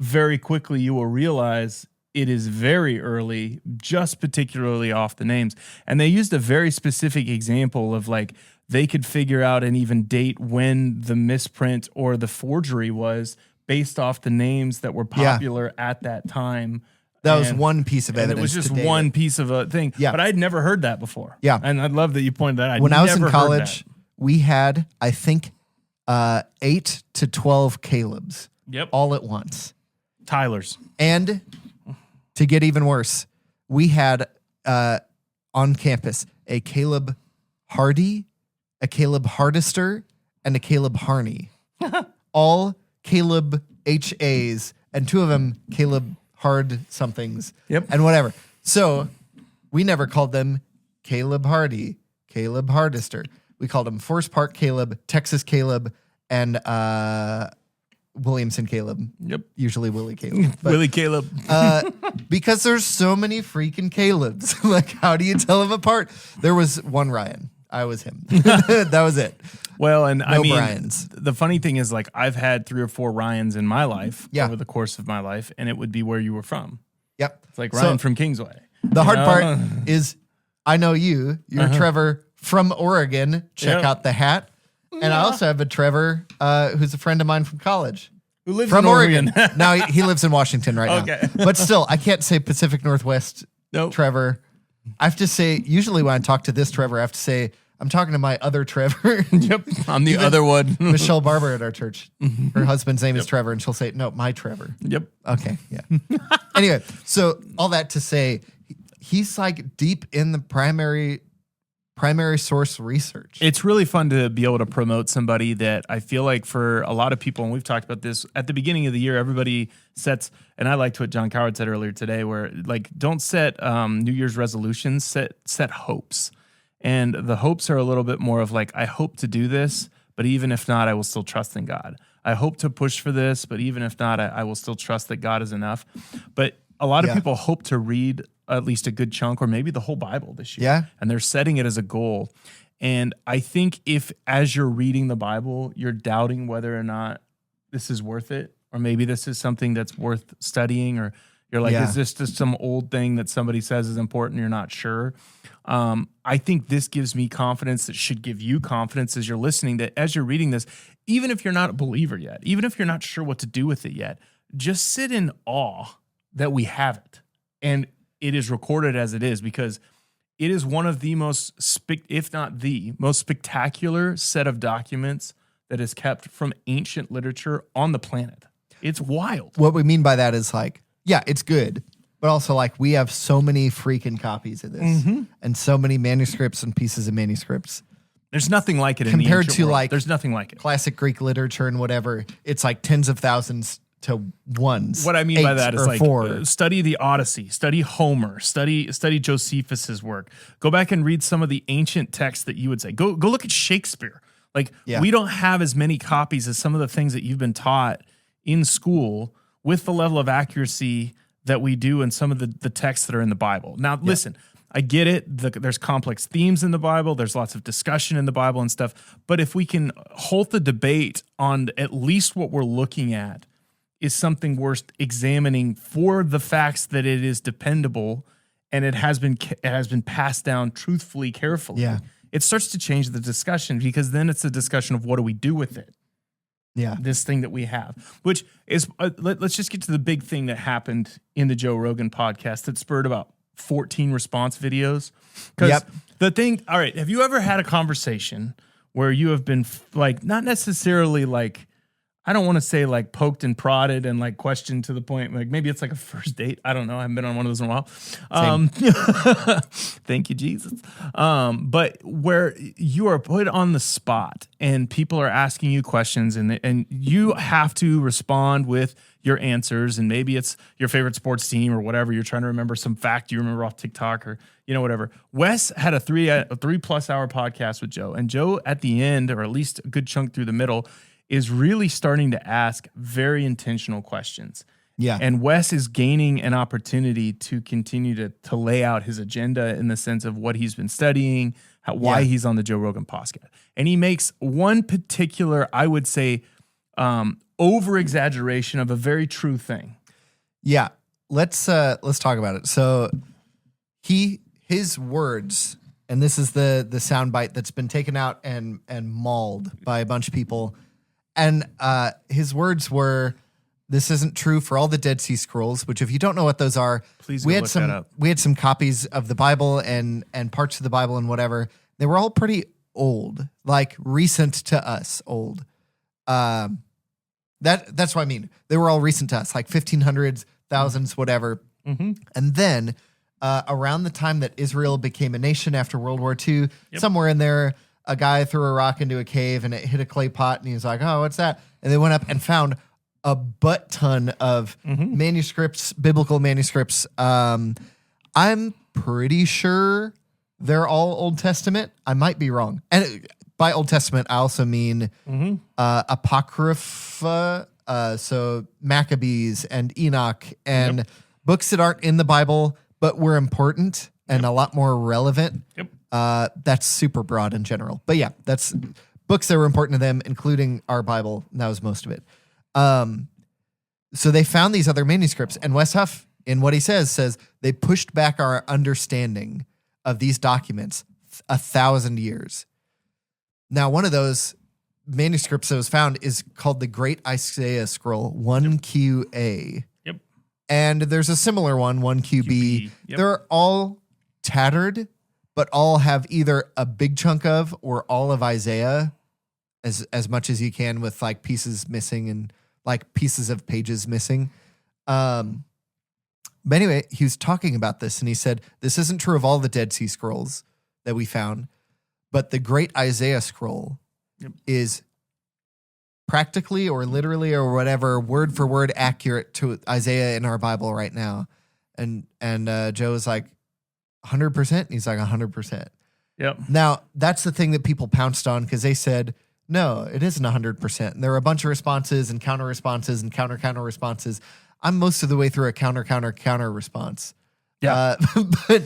[SPEAKER 1] very quickly you will realize it is very early, just particularly off the names. And they used a very specific example of like, they could figure out and even date when the misprint or the forgery was based off the names that were popular at that time.
[SPEAKER 2] That was one piece of evidence.
[SPEAKER 1] It was just one piece of a thing.
[SPEAKER 2] Yeah.
[SPEAKER 1] But I'd never heard that before.
[SPEAKER 2] Yeah.
[SPEAKER 1] And I love that you pointed that out.
[SPEAKER 2] When I was in college, we had, I think, 8 to 12 Calebs.
[SPEAKER 1] Yep.
[SPEAKER 2] All at once.
[SPEAKER 1] Tylers.
[SPEAKER 2] And to get even worse, we had on campus a Caleb Hardy, a Caleb Hardister, and a Caleb Harney. All Caleb HAs, and 2 of them Caleb Hard somethings.
[SPEAKER 1] Yep.
[SPEAKER 2] And whatever. So we never called them Caleb Hardy, Caleb Hardister. We called them Forest Park Caleb, Texas Caleb, and Williamson Caleb.
[SPEAKER 1] Yep.
[SPEAKER 2] Usually Willie Caleb. But,
[SPEAKER 1] Willie Caleb.
[SPEAKER 2] because there's so many freaking Calebs. Like, how do you tell them apart? There was one Ryan. I was him. That was it.
[SPEAKER 1] Well, and I mean,
[SPEAKER 2] Bryans.
[SPEAKER 1] The funny thing is, like, I've had 3 or 4 Ryans in my life over the course of my life, and it would be where you were from.
[SPEAKER 2] Yep.
[SPEAKER 1] It's like Ryan from Kingsway.
[SPEAKER 2] The hard part is, I know you. You're Trevor from Oregon. Check out the hat. And I also have a Trevor who's a friend of mine from college.
[SPEAKER 1] Who lives
[SPEAKER 2] from
[SPEAKER 1] in Oregon.
[SPEAKER 2] Now he lives in Washington right now. But still, I can't say Pacific Northwest Trevor. I have to say, usually when I talk to this Trevor, I have to say, I'm talking to my other Trevor.
[SPEAKER 1] Yep. I'm the other one.
[SPEAKER 2] Michelle Barber at our church. Her husband's name is Trevor, and she'll say, no, my Trevor.
[SPEAKER 1] Yep.
[SPEAKER 2] Okay, yeah. Anyway, so all that to say, he's like deep in the primary source research.
[SPEAKER 1] It's really fun to be able to promote somebody that I feel like for a lot of people, and we've talked about this at the beginning of the year, everybody sets, and I liked what John Coward said earlier today, where like, don't set New Year's resolutions, set hopes. And the hopes are a little bit more of like, I hope to do this, but even if not, I will still trust in God. I hope to push for this, but even if not, I will still trust that God is enough. But a lot of people hope to read at least a good chunk or maybe the whole Bible this year.
[SPEAKER 2] Yeah.
[SPEAKER 1] And they're setting it as a goal. And I think if as you're reading the Bible, you're doubting whether or not this is worth it, or maybe this is something that's worth studying, or you're like,
[SPEAKER 2] Yeah.
[SPEAKER 1] is this just some old thing that somebody says is important? You're not sure. I think this gives me confidence that should give you confidence as you're listening, that as you're reading this, even if you're not a believer yet, even if you're not sure what to do with it yet, just sit in awe that we have it. And it is recorded as it is, because it is one of the most, if not the most spectacular set of documents that is kept from ancient literature on the planet. It's wild.
[SPEAKER 2] What we mean by that is like, yeah, it's good, but also like we have so many freaking copies of this and so many manuscripts and pieces of manuscripts.
[SPEAKER 1] There's nothing like it
[SPEAKER 2] compared
[SPEAKER 1] in the ancient
[SPEAKER 2] to
[SPEAKER 1] world.
[SPEAKER 2] like
[SPEAKER 1] there's nothing like it.
[SPEAKER 2] Classic Greek literature and whatever. It's like tens of thousands to ones.
[SPEAKER 1] What I mean by that is like
[SPEAKER 2] four.
[SPEAKER 1] Study the Odyssey, study Homer, study Josephus's work. Go back and read some of the ancient texts that you would say. Go look at Shakespeare. Like we don't have as many copies as some of the things that you've been taught in school with the level of accuracy that we do in some of the texts that are in the Bible. Now, listen, I get it. There's complex themes in the Bible. There's lots of discussion in the Bible and stuff. But if we can halt the debate on at least what we're looking at is something worth examining for the facts that it is dependable and it has been passed down truthfully, carefully.
[SPEAKER 2] Yeah.
[SPEAKER 1] It starts to change the discussion, because then it's a discussion of what do we do with it.
[SPEAKER 2] Yeah.
[SPEAKER 1] This thing that we have, which is, let's just get to the big thing that happened in the Joe Rogan podcast that spurred about 14 response videos. Because the thing, all right, have you ever had a conversation where you have been like, not necessarily like, I don't want to say like poked and prodded and like questioned to the point, like maybe it's like a first date. I don't know. I haven't been on one of those in a while. Thank you, Jesus. But where you are put on the spot and people are asking you questions and you have to respond with your answers. And maybe it's your favorite sports team or whatever. You're trying to remember some fact you remember off TikTok or, whatever. Wes had a 3+ hour podcast with Joe, and Joe at the end, or at least a good chunk through the middle, is really starting to ask very intentional questions.
[SPEAKER 2] Yeah.
[SPEAKER 1] And Wes is gaining an opportunity to continue to lay out his agenda in the sense of what he's been studying, why he's on the Joe Rogan podcast. And he makes one particular, I would say, over-exaggeration of a very true thing.
[SPEAKER 2] Yeah. Let's talk about it. So his words, and this is the soundbite that's been taken out and mauled by a bunch of people. And his words were, "This isn't true for all the Dead Sea Scrolls," which, if you don't know what those are,
[SPEAKER 1] Please
[SPEAKER 2] we
[SPEAKER 1] go
[SPEAKER 2] had
[SPEAKER 1] look
[SPEAKER 2] some
[SPEAKER 1] that up.
[SPEAKER 2] we had some copies of the Bible and parts of the Bible and whatever. They were all pretty old, like recent to us, old. That's what I mean. They were all recent to us, like 1500s, thousands, whatever.
[SPEAKER 1] Mm-hmm.
[SPEAKER 2] And then around the time that Israel became a nation after World War II, somewhere in there, a guy threw a rock into a cave and it hit a clay pot, and he was like, "Oh, what's that?" And they went up and found a butt ton of manuscripts, biblical manuscripts. I'm pretty sure they're all Old Testament. I might be wrong. And by Old Testament, I also mean Apocrypha, so Maccabees and Enoch and books that aren't in the Bible but were important and a lot more relevant. That's super broad in general. But yeah, that's books that were important to them, including our Bible. And that was most of it. So they found these other manuscripts, and Wes Huff, in what he says they pushed back our understanding of these documents 1,000 years. Now, one of those manuscripts that was found is called the Great Isaiah Scroll, 1QA.
[SPEAKER 1] Yep.
[SPEAKER 2] And there's a similar one, 1QB.
[SPEAKER 1] Yep.
[SPEAKER 2] They're all tattered, but all have either a big chunk of or all of Isaiah, as much as you can, with like pieces missing and like pieces of pages missing. But anyway, he was talking about this and he said, this isn't true of all the Dead Sea Scrolls that we found, but the Great Isaiah Scroll is practically or literally or whatever, word for word accurate to Isaiah in our Bible right now. And Joe was like, 100%? He's like, 100%.
[SPEAKER 1] Yep.
[SPEAKER 2] Now, that's the thing that people pounced on, because they said, no, it isn't 100%. And there are a bunch of responses and counter responses and counter responses. I'm most of the way through a counter response.
[SPEAKER 1] Yeah.
[SPEAKER 2] But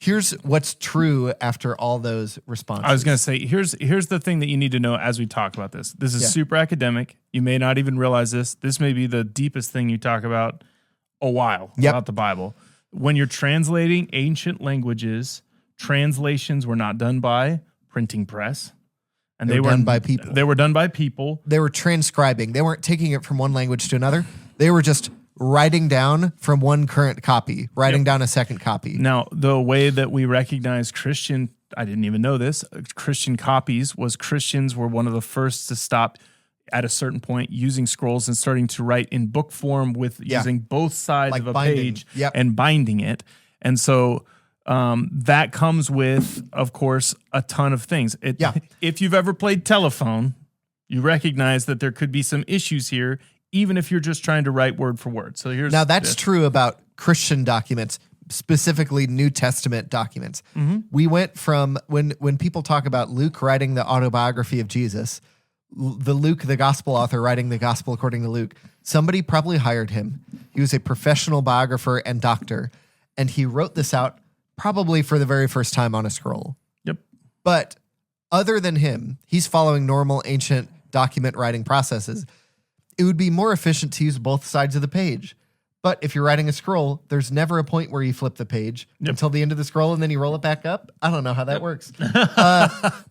[SPEAKER 2] Here's what's true after all those responses.
[SPEAKER 1] I was going to say, here's the thing that you need to know as we talk about this. This is super academic. You may not even realize this. This may be the deepest thing you talk about a while about the Bible. When you're translating ancient languages, translations were not done by printing press. And they were
[SPEAKER 2] done by people.
[SPEAKER 1] They were done by people.
[SPEAKER 2] They were transcribing. They weren't taking it from one language to another. They were just writing down from one current copy, writing down a second copy.
[SPEAKER 1] Now, the way that we recognize Christian, I didn't even know this, Christian copies was Christians were one of the first to stop at a certain point using scrolls and starting to write in book form with using both sides
[SPEAKER 2] like
[SPEAKER 1] of a
[SPEAKER 2] binding.
[SPEAKER 1] page and binding it. And so that comes with, of course, a ton of things. If you've ever played telephone, you recognize that there could be some issues here, even if you're just trying to write word for word. So here's
[SPEAKER 2] that's true about Christian documents, specifically New Testament documents.
[SPEAKER 1] Mm-hmm.
[SPEAKER 2] We went from when people talk about Luke writing the autobiography of Jesus, the gospel author writing the gospel according to Luke, somebody probably hired him. He was a professional biographer and doctor, and he wrote this out probably for the very first time on a scroll.
[SPEAKER 1] Yep.
[SPEAKER 2] But other than him, he's following normal ancient document writing processes. It would be more efficient to use both sides of the page. But if you're writing a scroll, there's never a point where you flip the page until the end of the scroll and then you roll it back up. I don't know how that works.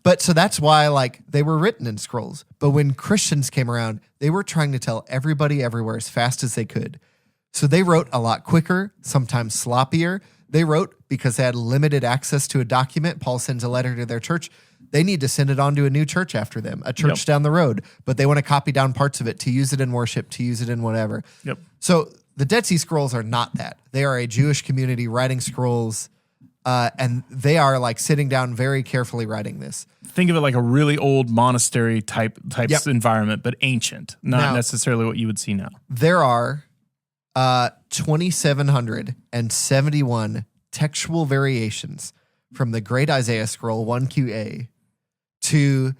[SPEAKER 2] But so that's why they were written in scrolls. But when Christians came around, they were trying to tell everybody everywhere as fast as they could. So they wrote a lot quicker, sometimes sloppier. They wrote because they had limited access to a document. Paul sends a letter to their church. They need to send it on to a new church after them, a church down the road, but they want to copy down parts of it to use it in worship, to use it in whatever.
[SPEAKER 1] Yep.
[SPEAKER 2] So the Dead Sea Scrolls are not that. They are a Jewish community writing scrolls, and they are sitting down very carefully writing this.
[SPEAKER 1] Think of it like a really old monastery type environment, but ancient, not necessarily what you would see now.
[SPEAKER 2] There are 2,771 textual variations from the Great Isaiah Scroll 1QA to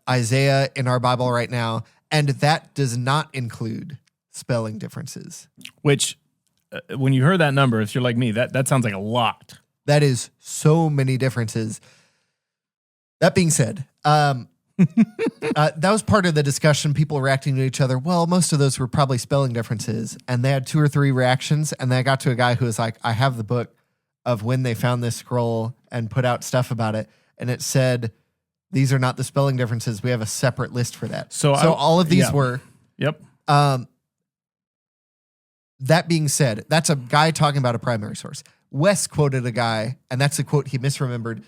[SPEAKER 2] Isaiah in our Bible right now, and that does not include spelling differences.
[SPEAKER 1] Which, when you heard that number, if you're like me, that sounds like a lot.
[SPEAKER 2] That is so many differences. That being said, that was part of the discussion, people reacting to each other. Well, most of those were probably spelling differences, and they had 2 or 3 reactions, and then I got to a guy who was like, I have the book of when they found this scroll and put out stuff about it, and it said, these are not the spelling differences. We have a separate list for that. So all of these were.
[SPEAKER 1] Yep.
[SPEAKER 2] That being said, that's a guy talking about a primary source. Wes quoted a guy, and that's a quote he misremembered,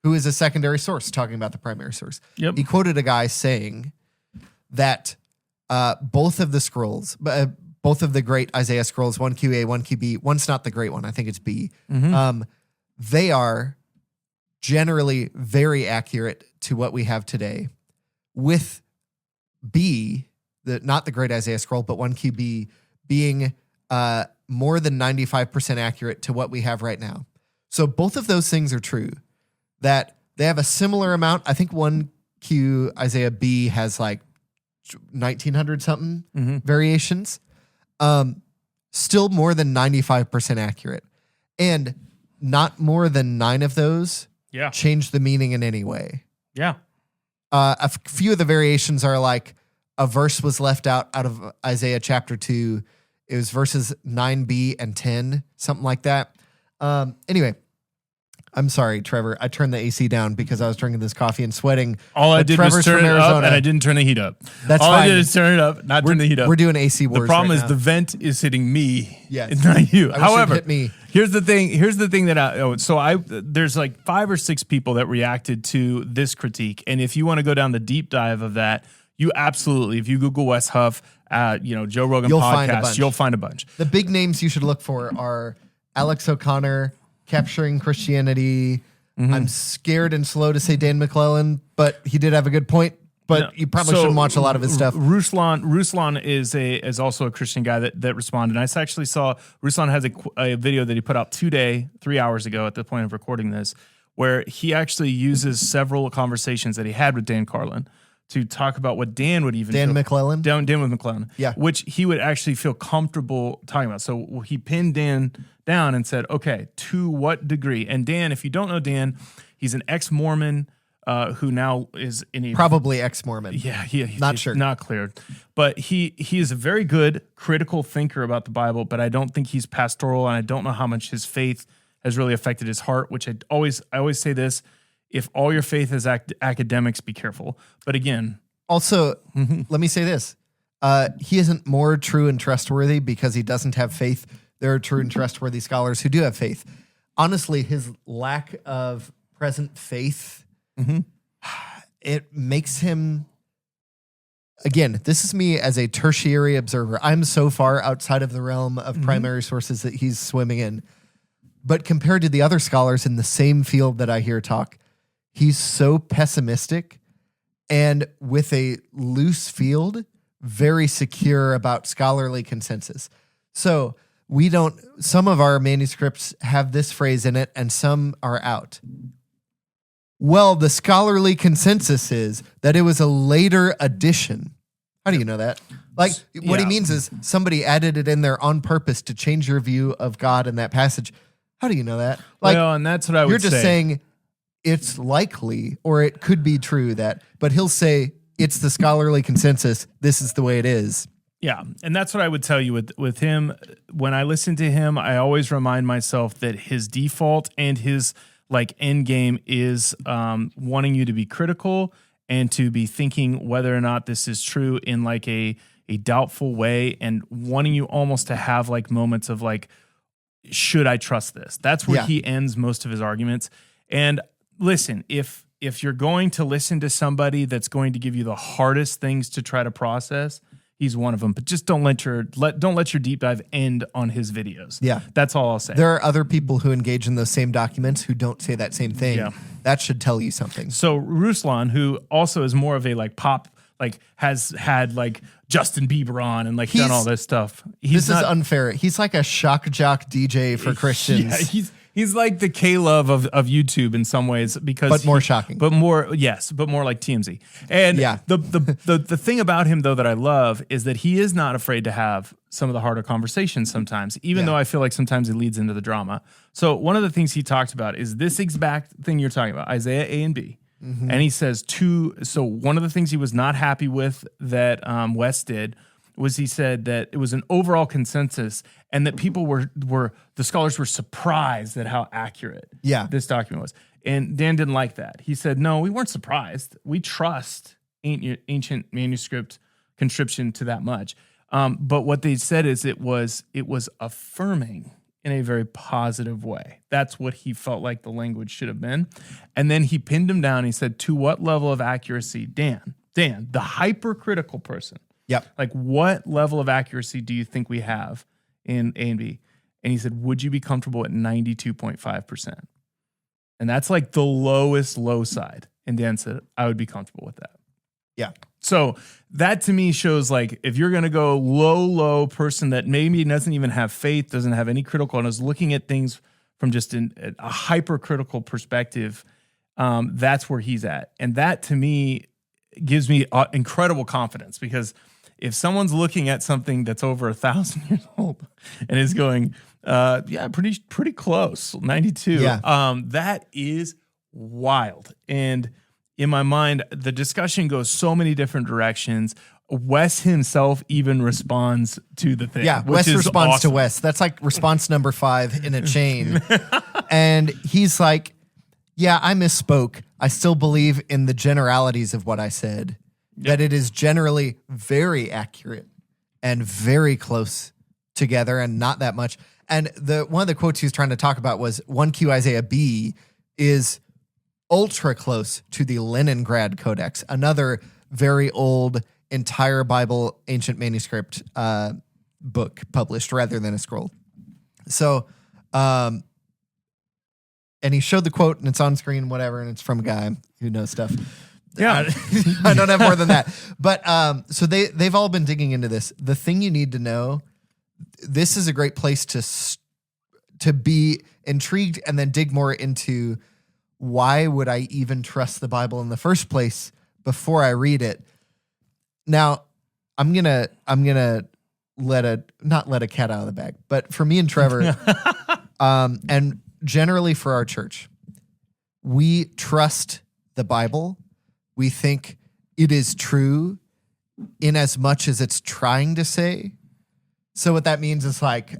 [SPEAKER 2] who is a secondary source talking about the primary source.
[SPEAKER 1] Yep.
[SPEAKER 2] He quoted a guy saying that both of the scrolls, both of the great Isaiah scrolls, 1QA, 1QB, one's not the great one, I think it's B, they are generally very accurate to what we have today. With B, not the great Isaiah scroll, but 1QB being more than 95% accurate to what we have right now. So both of those things are true. That they have a similar amount. I think 1Q Isaiah B has 1,900 something variations. Still more than 95% accurate. And not more than 9 of those change the meaning in any way.
[SPEAKER 1] Yeah.
[SPEAKER 2] A few of the variations are a verse was left out of Isaiah chapter 2. It was verses 9b and 10, something like that. Anyway, I'm sorry, Trevor. I turned the AC down because I was drinking this coffee and sweating.
[SPEAKER 1] All I did was turn it up, and I didn't turn the heat up.
[SPEAKER 2] That's
[SPEAKER 1] all
[SPEAKER 2] fine.
[SPEAKER 1] I did is turn it up, not turn the heat up.
[SPEAKER 2] We're doing AC wars.
[SPEAKER 1] The problem
[SPEAKER 2] right
[SPEAKER 1] is
[SPEAKER 2] now.
[SPEAKER 1] the vent is hitting me.
[SPEAKER 2] Yes.
[SPEAKER 1] It's not you. However,
[SPEAKER 2] hit me.
[SPEAKER 1] Here's the thing. Here's the thing that there's 5 or 6 people that reacted to this critique, and if you want to go down the deep dive of that, you absolutely, if you Google Wes Huff, Joe Rogan podcast, you'll find a bunch.
[SPEAKER 2] The big names you should look for are Alex O'Connor, Capturing Christianity. I'm scared and slow to say Dan McClellan, but he did have a good point. But you probably shouldn't watch a lot of his stuff.
[SPEAKER 1] Ruslan is also a Christian guy that responded. And I actually saw Ruslan has a video that he put out 3 hours ago at the point of recording this, where he actually uses several conversations that he had with Dan Carlin to talk about what Dan would even
[SPEAKER 2] Dan McClellan?
[SPEAKER 1] Dan with McClellan.
[SPEAKER 2] Yeah.
[SPEAKER 1] Which he would actually feel comfortable talking about. So he pinned Dan down and said, okay, to what degree? And Dan, if you don't know Dan, he's an ex-Mormon who now is in a
[SPEAKER 2] Probably ex-Mormon.
[SPEAKER 1] yeah,
[SPEAKER 2] Not sure.
[SPEAKER 1] Not cleared. But he is a very good critical thinker about the Bible, but I don't think he's pastoral, and I don't know how much his faith has really affected his heart, which I always say this, if all your faith is academics, be careful. But again,
[SPEAKER 2] also, let me say this. He isn't more true and trustworthy because he doesn't have faith. There are true and trustworthy scholars who do have faith. Honestly, his lack of present faith, it makes him, again, this is me as a tertiary observer. I'm so far outside of the realm of primary sources that he's swimming in. But compared to the other scholars in the same field that I hear talk, he's so pessimistic and with a loose field, very secure about scholarly consensus. So some of our manuscripts have this phrase in it and some are out. Well, the scholarly consensus is that it was a later addition. How do you know that? Like, what he means is somebody added it in there on purpose to change your view of God in that passage. How do you know that? Like,
[SPEAKER 1] well, and that's what I would say.
[SPEAKER 2] You're just saying it's likely or it could be true that, but he'll say it's the scholarly consensus. This is the way it is.
[SPEAKER 1] Yeah, and that's what I would tell you with him. When I listen to him, I always remind myself that his default and his end game is wanting you to be critical and to be thinking whether or not this is true in a doubtful way, and wanting you almost to have moments of should I trust this? That's where he ends most of his arguments. And listen, if you're going to listen to somebody that's going to give you the hardest things to try to process, he's one of them. But just don't let your deep dive end on his videos.
[SPEAKER 2] Yeah.
[SPEAKER 1] That's all I'll say.
[SPEAKER 2] There are other people who engage in those same documents who don't say that same thing.
[SPEAKER 1] Yeah.
[SPEAKER 2] That should tell you something.
[SPEAKER 1] So Ruslan, who also is more of a pop, has had Justin Bieber on and done all this stuff.
[SPEAKER 2] This is unfair. He's like a shock jock DJ for Christians.
[SPEAKER 1] Yeah, he's like the K-Love of YouTube in some ways,
[SPEAKER 2] but more shocking.
[SPEAKER 1] But more like TMZ. And the thing about him though that I love is that he is not afraid to have some of the harder conversations sometimes, even though I feel like sometimes it leads into the drama. So one of the things he talked about is this exact thing you're talking about, Isaiah A and B. Mm-hmm. And he says so one of the things he was not happy with that Wes did was he said that it was an overall consensus and that people the scholars were surprised at how accurate this document was. And Dan didn't like that. He said, no, we weren't surprised. We trust ancient manuscript conscription to that much. But what they said is it was affirming in a very positive way. That's what he felt like the language should have been. And then he pinned him down. He said, to what level of accuracy, Dan, the hypercritical person, what level of accuracy do you think we have in A and B? And he said, would you be comfortable at 92.5%? And that's the lowest low side. And Dan said, I would be comfortable with that.
[SPEAKER 2] Yeah.
[SPEAKER 1] So that to me shows if you're going to go low person that maybe doesn't even have faith, doesn't have any critical, and is looking at things from just a hypercritical perspective, that's where he's at. And that to me gives me incredible confidence, because if someone's looking at something that's over 1,000 years old and is going, pretty close, 92, that is wild. And in my mind, the discussion goes so many different directions. Wes himself even responds to the thing.
[SPEAKER 2] Yeah, Wes responds to Wes. That's response number 5 in a chain. And he's like, yeah, I misspoke. I still believe in the generalities of what I said. That it is generally very accurate and very close together and not that much. And one of the quotes he was trying to talk about was 1Q Isaiah B is ultra close to the Leningrad Codex, another very old entire Bible ancient manuscript book published rather than a scroll. So, and he showed the quote and it's on screen, whatever, and it's from a guy who knows stuff.
[SPEAKER 1] Yeah.
[SPEAKER 2] I don't have more than that. But so they've all been digging into this. The thing you need to know, this is a great place to be intrigued and then dig more into why would I even trust the Bible in the first place before I read it. Now, I'm gonna not let a cat out of the bag, but for me and Trevor, And generally for our church, we trust the Bible. We think it is true in as much as it's trying to say. So what that means is like,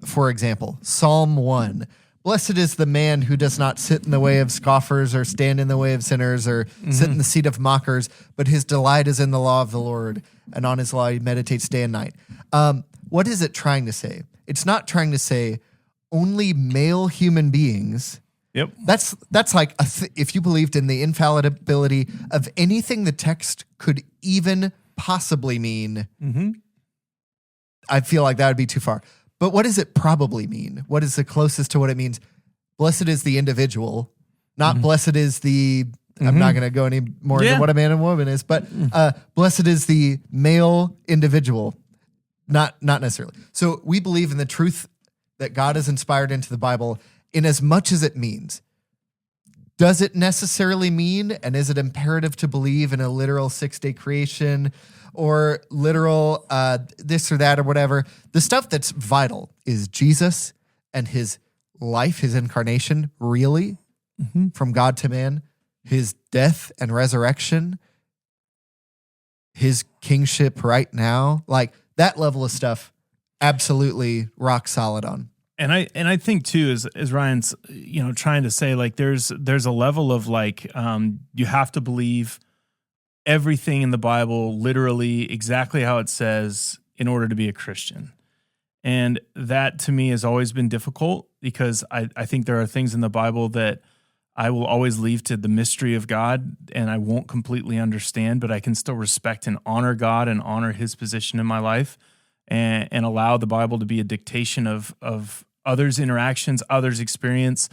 [SPEAKER 2] for example, Psalm 1, blessed is the man who does not sit in the way of scoffers or stand in the way of sinners or sit in the seat of mockers, but his delight is in the law of the Lord, and on his law he meditates day and night. What is it trying to say? It's not trying to say only male human beings.
[SPEAKER 1] Yep.
[SPEAKER 2] That's like if you believed in the infallibility of anything the text could even possibly mean, I feel like that would be too far. But what does it probably mean? What is the closest to what it means? Blessed is the individual, not blessed is the, I'm not going to go any more into what a man and woman is, but blessed is the male individual, not necessarily. So we believe in the truth that God has inspired into the Bible in as much as it means. Does it necessarily mean, and is it imperative to believe in a literal 6-day creation or literal this or that or whatever? The stuff that's vital is Jesus and his life, his incarnation, really, from God to man, his death and resurrection, his kingship right now, like that level of stuff, absolutely rock solid on.
[SPEAKER 1] And I think too, as Ryan's, trying to say, like there's a level of like you have to believe everything in the Bible literally exactly how it says in order to be a Christian. And that to me has always been difficult because I think there are things in the Bible that I will always leave to the mystery of God and I won't completely understand, but I can still respect and honor God and honor his position in my life and allow the Bible to be a dictation of others' interactions, others' experience,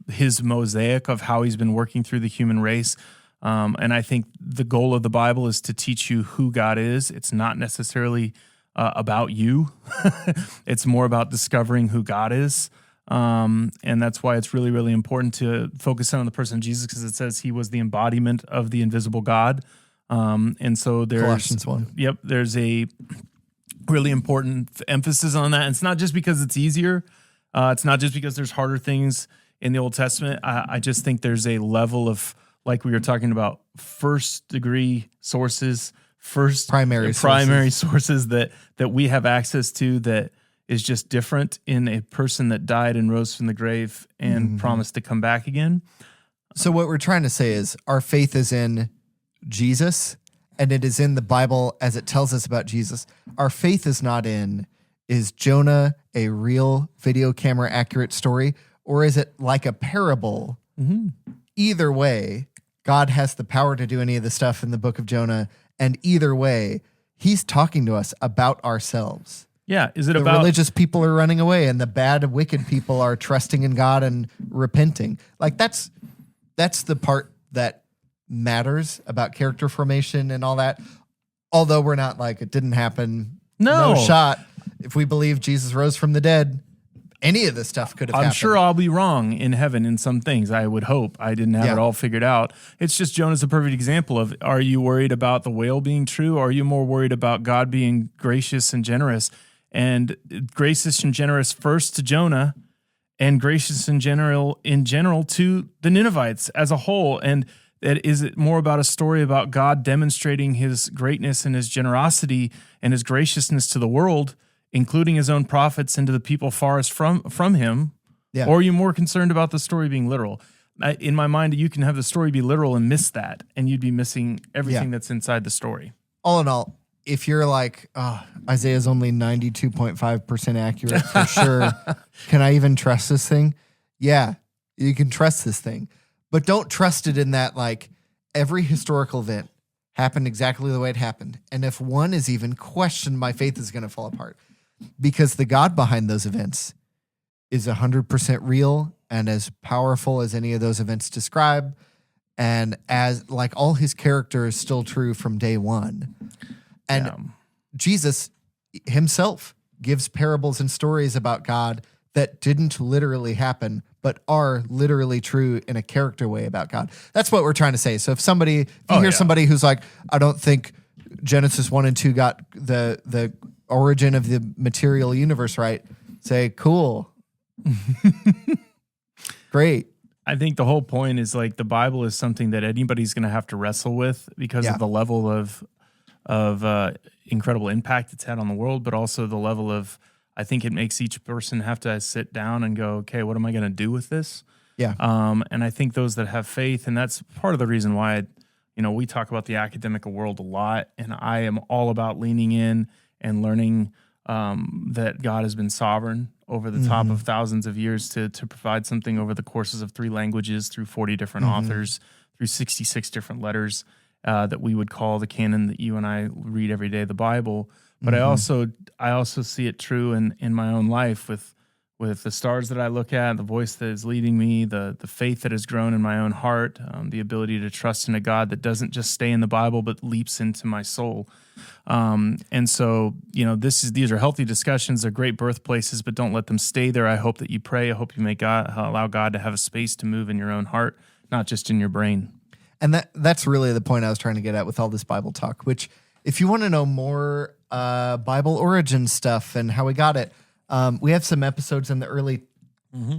[SPEAKER 1] his mosaic of how he's been working through the human race. And I think the goal of the Bible is to teach you who God is. It's not necessarily about you. It's more about discovering who God is. And that's why it's really, really important to focus on the person of Jesus, because it says he was the embodiment of the invisible God. And so there's
[SPEAKER 2] Colossians 1.
[SPEAKER 1] Yep, there's a really important emphasis on that. And it's not just because it's easier. It's not just because there's harder things in the Old Testament. I just think there's a level of, like we were talking about, first degree sources, primary sources that we have access to that is just different in a person that died and rose from the grave and promised to come back again.
[SPEAKER 2] So what we're trying to say is our faith is in Jesus, and it is in the Bible as it tells us about Jesus. Our faith is not in, is Jonah a real video camera accurate story, or is it like a parable? Either way, God has the power to do any of the stuff in the book of Jonah, and either way, he's talking to us about ourselves.
[SPEAKER 1] Yeah, is it
[SPEAKER 2] the
[SPEAKER 1] about
[SPEAKER 2] religious people are running away and the bad, wicked people are trusting in God and repenting? Like that's the part that matters about character formation and all that. Although we're not like it didn't happen, no shot. If we believe Jesus rose from the dead, any of this stuff could have happened.
[SPEAKER 1] I'm sure I'll be wrong in heaven in some things. I would hope. I didn't have it all figured out. It's just Jonah's a perfect example of, are you worried about the whale being true? Or are you more worried about God being gracious and generous? And gracious and generous first to Jonah, and gracious in general to the Ninevites as a whole. And that is it more about a story about God demonstrating his greatness and his generosity and his graciousness to the world, including his own prophets and to the people farthest from him? Yeah. Or are you more concerned about the story being literal? In my mind, you can have the story be literal and miss that, and you'd be missing everything that's inside the story.
[SPEAKER 2] All in all, if you're like, Isaiah's only 92.5% accurate for sure, can I even trust this thing? Yeah, you can trust this thing. But don't trust it in that, like, every historical event happened exactly the way it happened. And if one is even questioned, my faith is going to fall apart. Because the God behind those events is 100% real and as powerful as any of those events describe. And as, like, all his character is still true from day one. And Jesus himself gives parables and stories about God that didn't literally happen, but are literally true in a character way about God. That's what we're trying to say. So if you hear somebody who's like, I don't think Genesis 1 and 2 got the origin of the material universe right, say, cool. Great.
[SPEAKER 1] I think the whole point is like the Bible is something that anybody's going to have to wrestle with because of the level of incredible impact it's had on the world, but also the level of, I think it makes each person have to sit down and go, okay, what am I going to do with this?
[SPEAKER 2] Yeah.
[SPEAKER 1] And I think those that have faith, and that's part of the reason why, we talk about the academic world a lot, and I am all about leaning in and learning that God has been sovereign over the top of thousands of years to provide something over the courses of 3 languages through 40 different authors, through 66 different letters that we would call the canon that you and I read every day, the Bible. But I also see it true in my own life with the stars that I look at, the voice that is leading me, the faith that has grown in my own heart, the ability to trust in a God that doesn't just stay in the Bible but leaps into my soul. And so, these are healthy discussions. They're great birthplaces, but don't let them stay there. I hope that you pray. I hope you allow God to have a space to move in your own heart, not just in your brain.
[SPEAKER 2] And that's really the point I was trying to get at with all this Bible talk, which if you want to know more Bible origin stuff and how we got it, we have some episodes in the early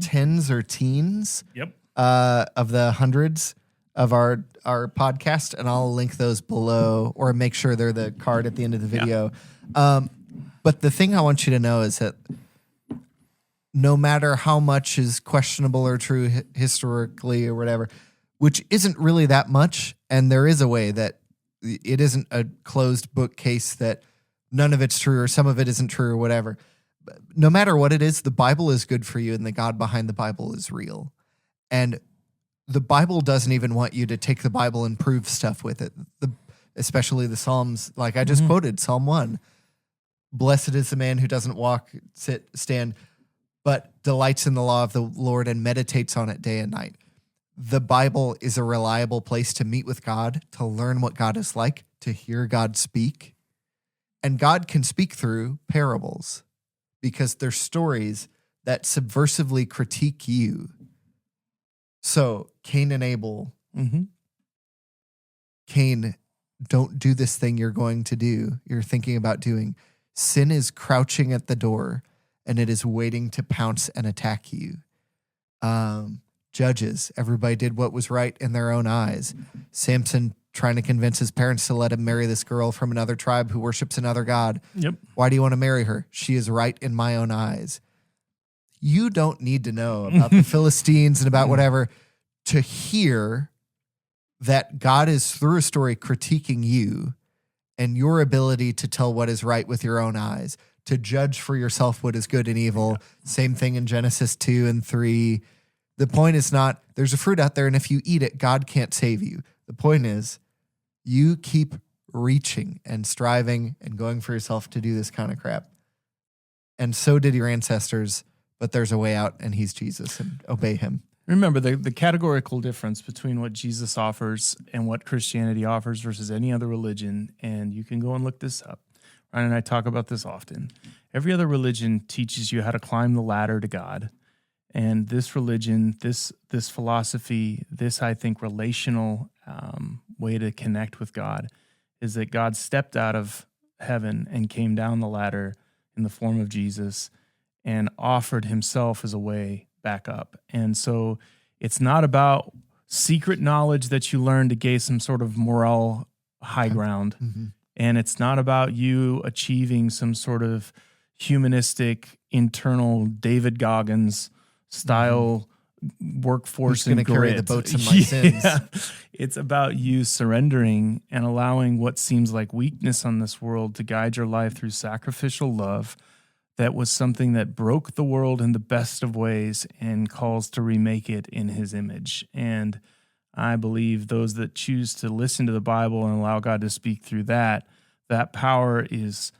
[SPEAKER 2] tens or teens of the hundreds of our podcast, and I'll link those below or make sure they're the card at the end of the video. But the thing I want you to know is that no matter how much is questionable or true historically or whatever, which isn't really that much, and there is a way that it isn't a closed book case that none of it's true or some of it isn't true or whatever. No matter what it is, the Bible is good for you, and the God behind the Bible is real. And the Bible doesn't even want you to take the Bible and prove stuff with it, especially the Psalms. Like I just quoted Psalm 1. Blessed is the man who doesn't walk, sit, stand, but delights in the law of the Lord and meditates on it day and night. The Bible is a reliable place to meet with God, to learn what God is like, to hear God speak. And God can speak through parables because they're stories that subversively critique you. So Cain and Abel, Cain, don't do this thing you're going to do, you're thinking about doing. Sin is crouching at the door, and it is waiting to pounce and attack you. Judges, everybody did what was right in their own eyes. Samson trying to convince his parents to let him marry this girl from another tribe who worships another god.
[SPEAKER 1] Yep.
[SPEAKER 2] Why do you want to marry her? She is right in my own eyes. You don't need to know about the Philistines and about whatever to hear that God is, through a story, critiquing you and your ability to tell what is right with your own eyes, to judge for yourself what is good and evil. Same thing in Genesis 2 and 3. The point is not, there's a fruit out there, and if you eat it, God can't save you. The point is, you keep reaching and striving and going for yourself to do this kind of crap. And so did your ancestors, but there's a way out, and he's Jesus, and obey him.
[SPEAKER 1] Remember, the categorical difference between what Jesus offers and what Christianity offers versus any other religion, and you can go and look this up. Ryan and I talk about this often. Every other religion teaches you how to climb the ladder to God. And this religion, this philosophy, this, I think, relational way to connect with God is that God stepped out of heaven and came down the ladder in the form of Jesus and offered himself as a way back up. And so it's not about secret knowledge that you learn to gain some sort of moral high ground. And it's not about you achieving some sort of humanistic, internal David Goggins style workforce.
[SPEAKER 2] Who's going to carry the boats of my sins?
[SPEAKER 1] It's about you surrendering and allowing what seems like weakness on this world to guide your life through sacrificial love. That was something that broke the world in the best of ways and calls to remake it in his image. And I believe those that choose to listen to the Bible and allow God to speak through that power is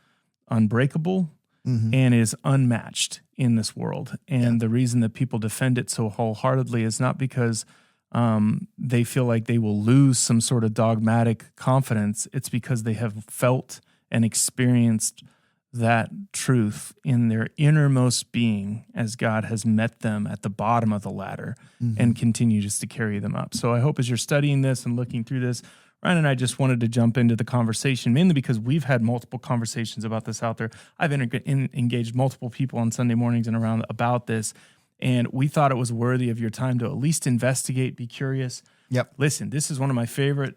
[SPEAKER 1] unbreakable and is unmatched in this world. And the reason that people defend it so wholeheartedly is not because they feel like they will lose some sort of dogmatic confidence. It's because they have felt and experienced that truth in their innermost being as God has met them at the bottom of the ladder and continues to carry them up. So I hope as you're studying this and looking through this, Ryan and I just wanted to jump into the conversation, mainly because we've had multiple conversations about this out there. I've engaged multiple people on Sunday mornings and around about this, and we thought it was worthy of your time to at least investigate, be curious.
[SPEAKER 2] Yep.
[SPEAKER 1] Listen, this is one of my favorite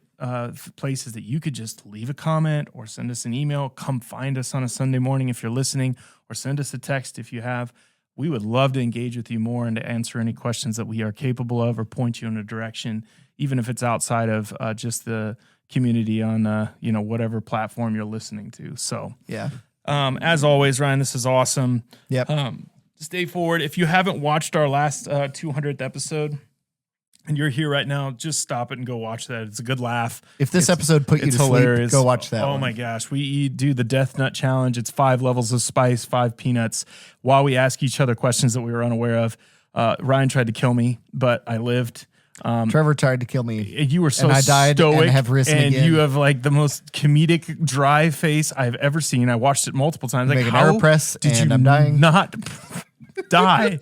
[SPEAKER 1] places that you could just leave a comment or send us an email. Come find us on a Sunday morning if you're listening, or send us a text if you have. We would love to engage with you more and to answer any questions that we are capable of, or point you in a direction, even if it's outside of just the community on whatever platform you're listening to. So
[SPEAKER 2] yeah.
[SPEAKER 1] As always, Ryan, this is awesome.
[SPEAKER 2] Yep.
[SPEAKER 1] Stay forward. If you haven't watched our last 200th episode and you're here right now, just stop it and go watch that. It's a good laugh.
[SPEAKER 2] If this episode put you to
[SPEAKER 1] hilarious.
[SPEAKER 2] sleep, go watch that.
[SPEAKER 1] Oh my gosh. We do the Death Nut Challenge. It's 5 levels of spice, 5 peanuts, while we ask each other questions that we were unaware of. Ryan tried to kill me, but I lived.
[SPEAKER 2] Trevor tried to kill me.
[SPEAKER 1] You were so
[SPEAKER 2] and I died
[SPEAKER 1] stoic,
[SPEAKER 2] and have risen again.
[SPEAKER 1] You have like the most comedic dry face I've ever seen. I watched it multiple times. Like,
[SPEAKER 2] make an air press,
[SPEAKER 1] did
[SPEAKER 2] and
[SPEAKER 1] you
[SPEAKER 2] I'm dying.
[SPEAKER 1] Not die?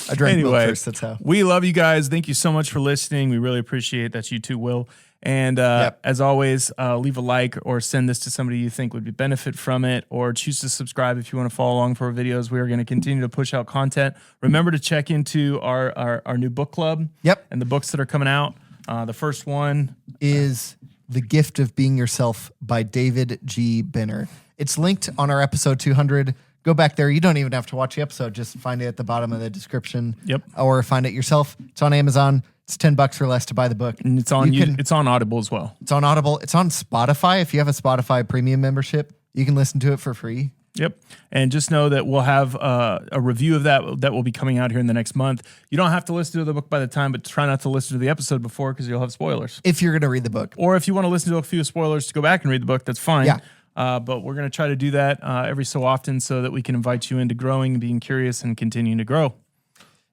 [SPEAKER 2] I drank milk first. That's how.
[SPEAKER 1] We love you guys. Thank you so much for listening. We really appreciate that. You too will. And as always, leave a like or send this to somebody you think would benefit from it, or choose to subscribe if you want to follow along for our videos. We are going to continue to push out content. Remember to check into our new book club.
[SPEAKER 2] Yep.
[SPEAKER 1] And the books that are coming out. The first one
[SPEAKER 2] is The Gift of Being Yourself by David G. Benner. It's linked on our episode 200. Go back there. You don't even have to watch the episode. Just find it at the bottom of the description.
[SPEAKER 1] Yep.
[SPEAKER 2] Or find it yourself. It's on Amazon. It's $10 or less to buy the book.
[SPEAKER 1] And it's on it's on Audible as well.
[SPEAKER 2] It's on Audible. It's on Spotify. If you have a Spotify premium membership, you can listen to it for free.
[SPEAKER 1] Yep. And just know that we'll have a review of that will be coming out here in the next month. You don't have to listen to the book by the time, but try not to listen to the episode before, because you'll have spoilers.
[SPEAKER 2] If you're going to read the book.
[SPEAKER 1] Or if you want to listen to a few spoilers to go back and read the book, that's fine.
[SPEAKER 2] Yeah.
[SPEAKER 1] But we're going to try to do that every so often so that we can invite you into growing, being curious, and continuing to grow.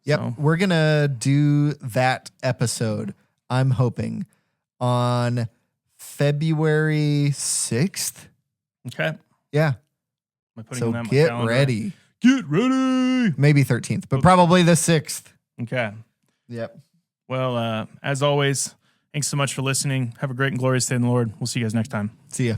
[SPEAKER 2] Yep.
[SPEAKER 1] So.
[SPEAKER 2] We're going to do that episode, I'm hoping, on February 6th.
[SPEAKER 1] Okay.
[SPEAKER 2] Yeah. So get ready.
[SPEAKER 1] Get ready.
[SPEAKER 2] Maybe 13th, but probably the 6th.
[SPEAKER 1] Okay.
[SPEAKER 2] Yep.
[SPEAKER 1] Well, as always, thanks so much for listening. Have a great and glorious day in the Lord. We'll see you guys next time.
[SPEAKER 2] See ya.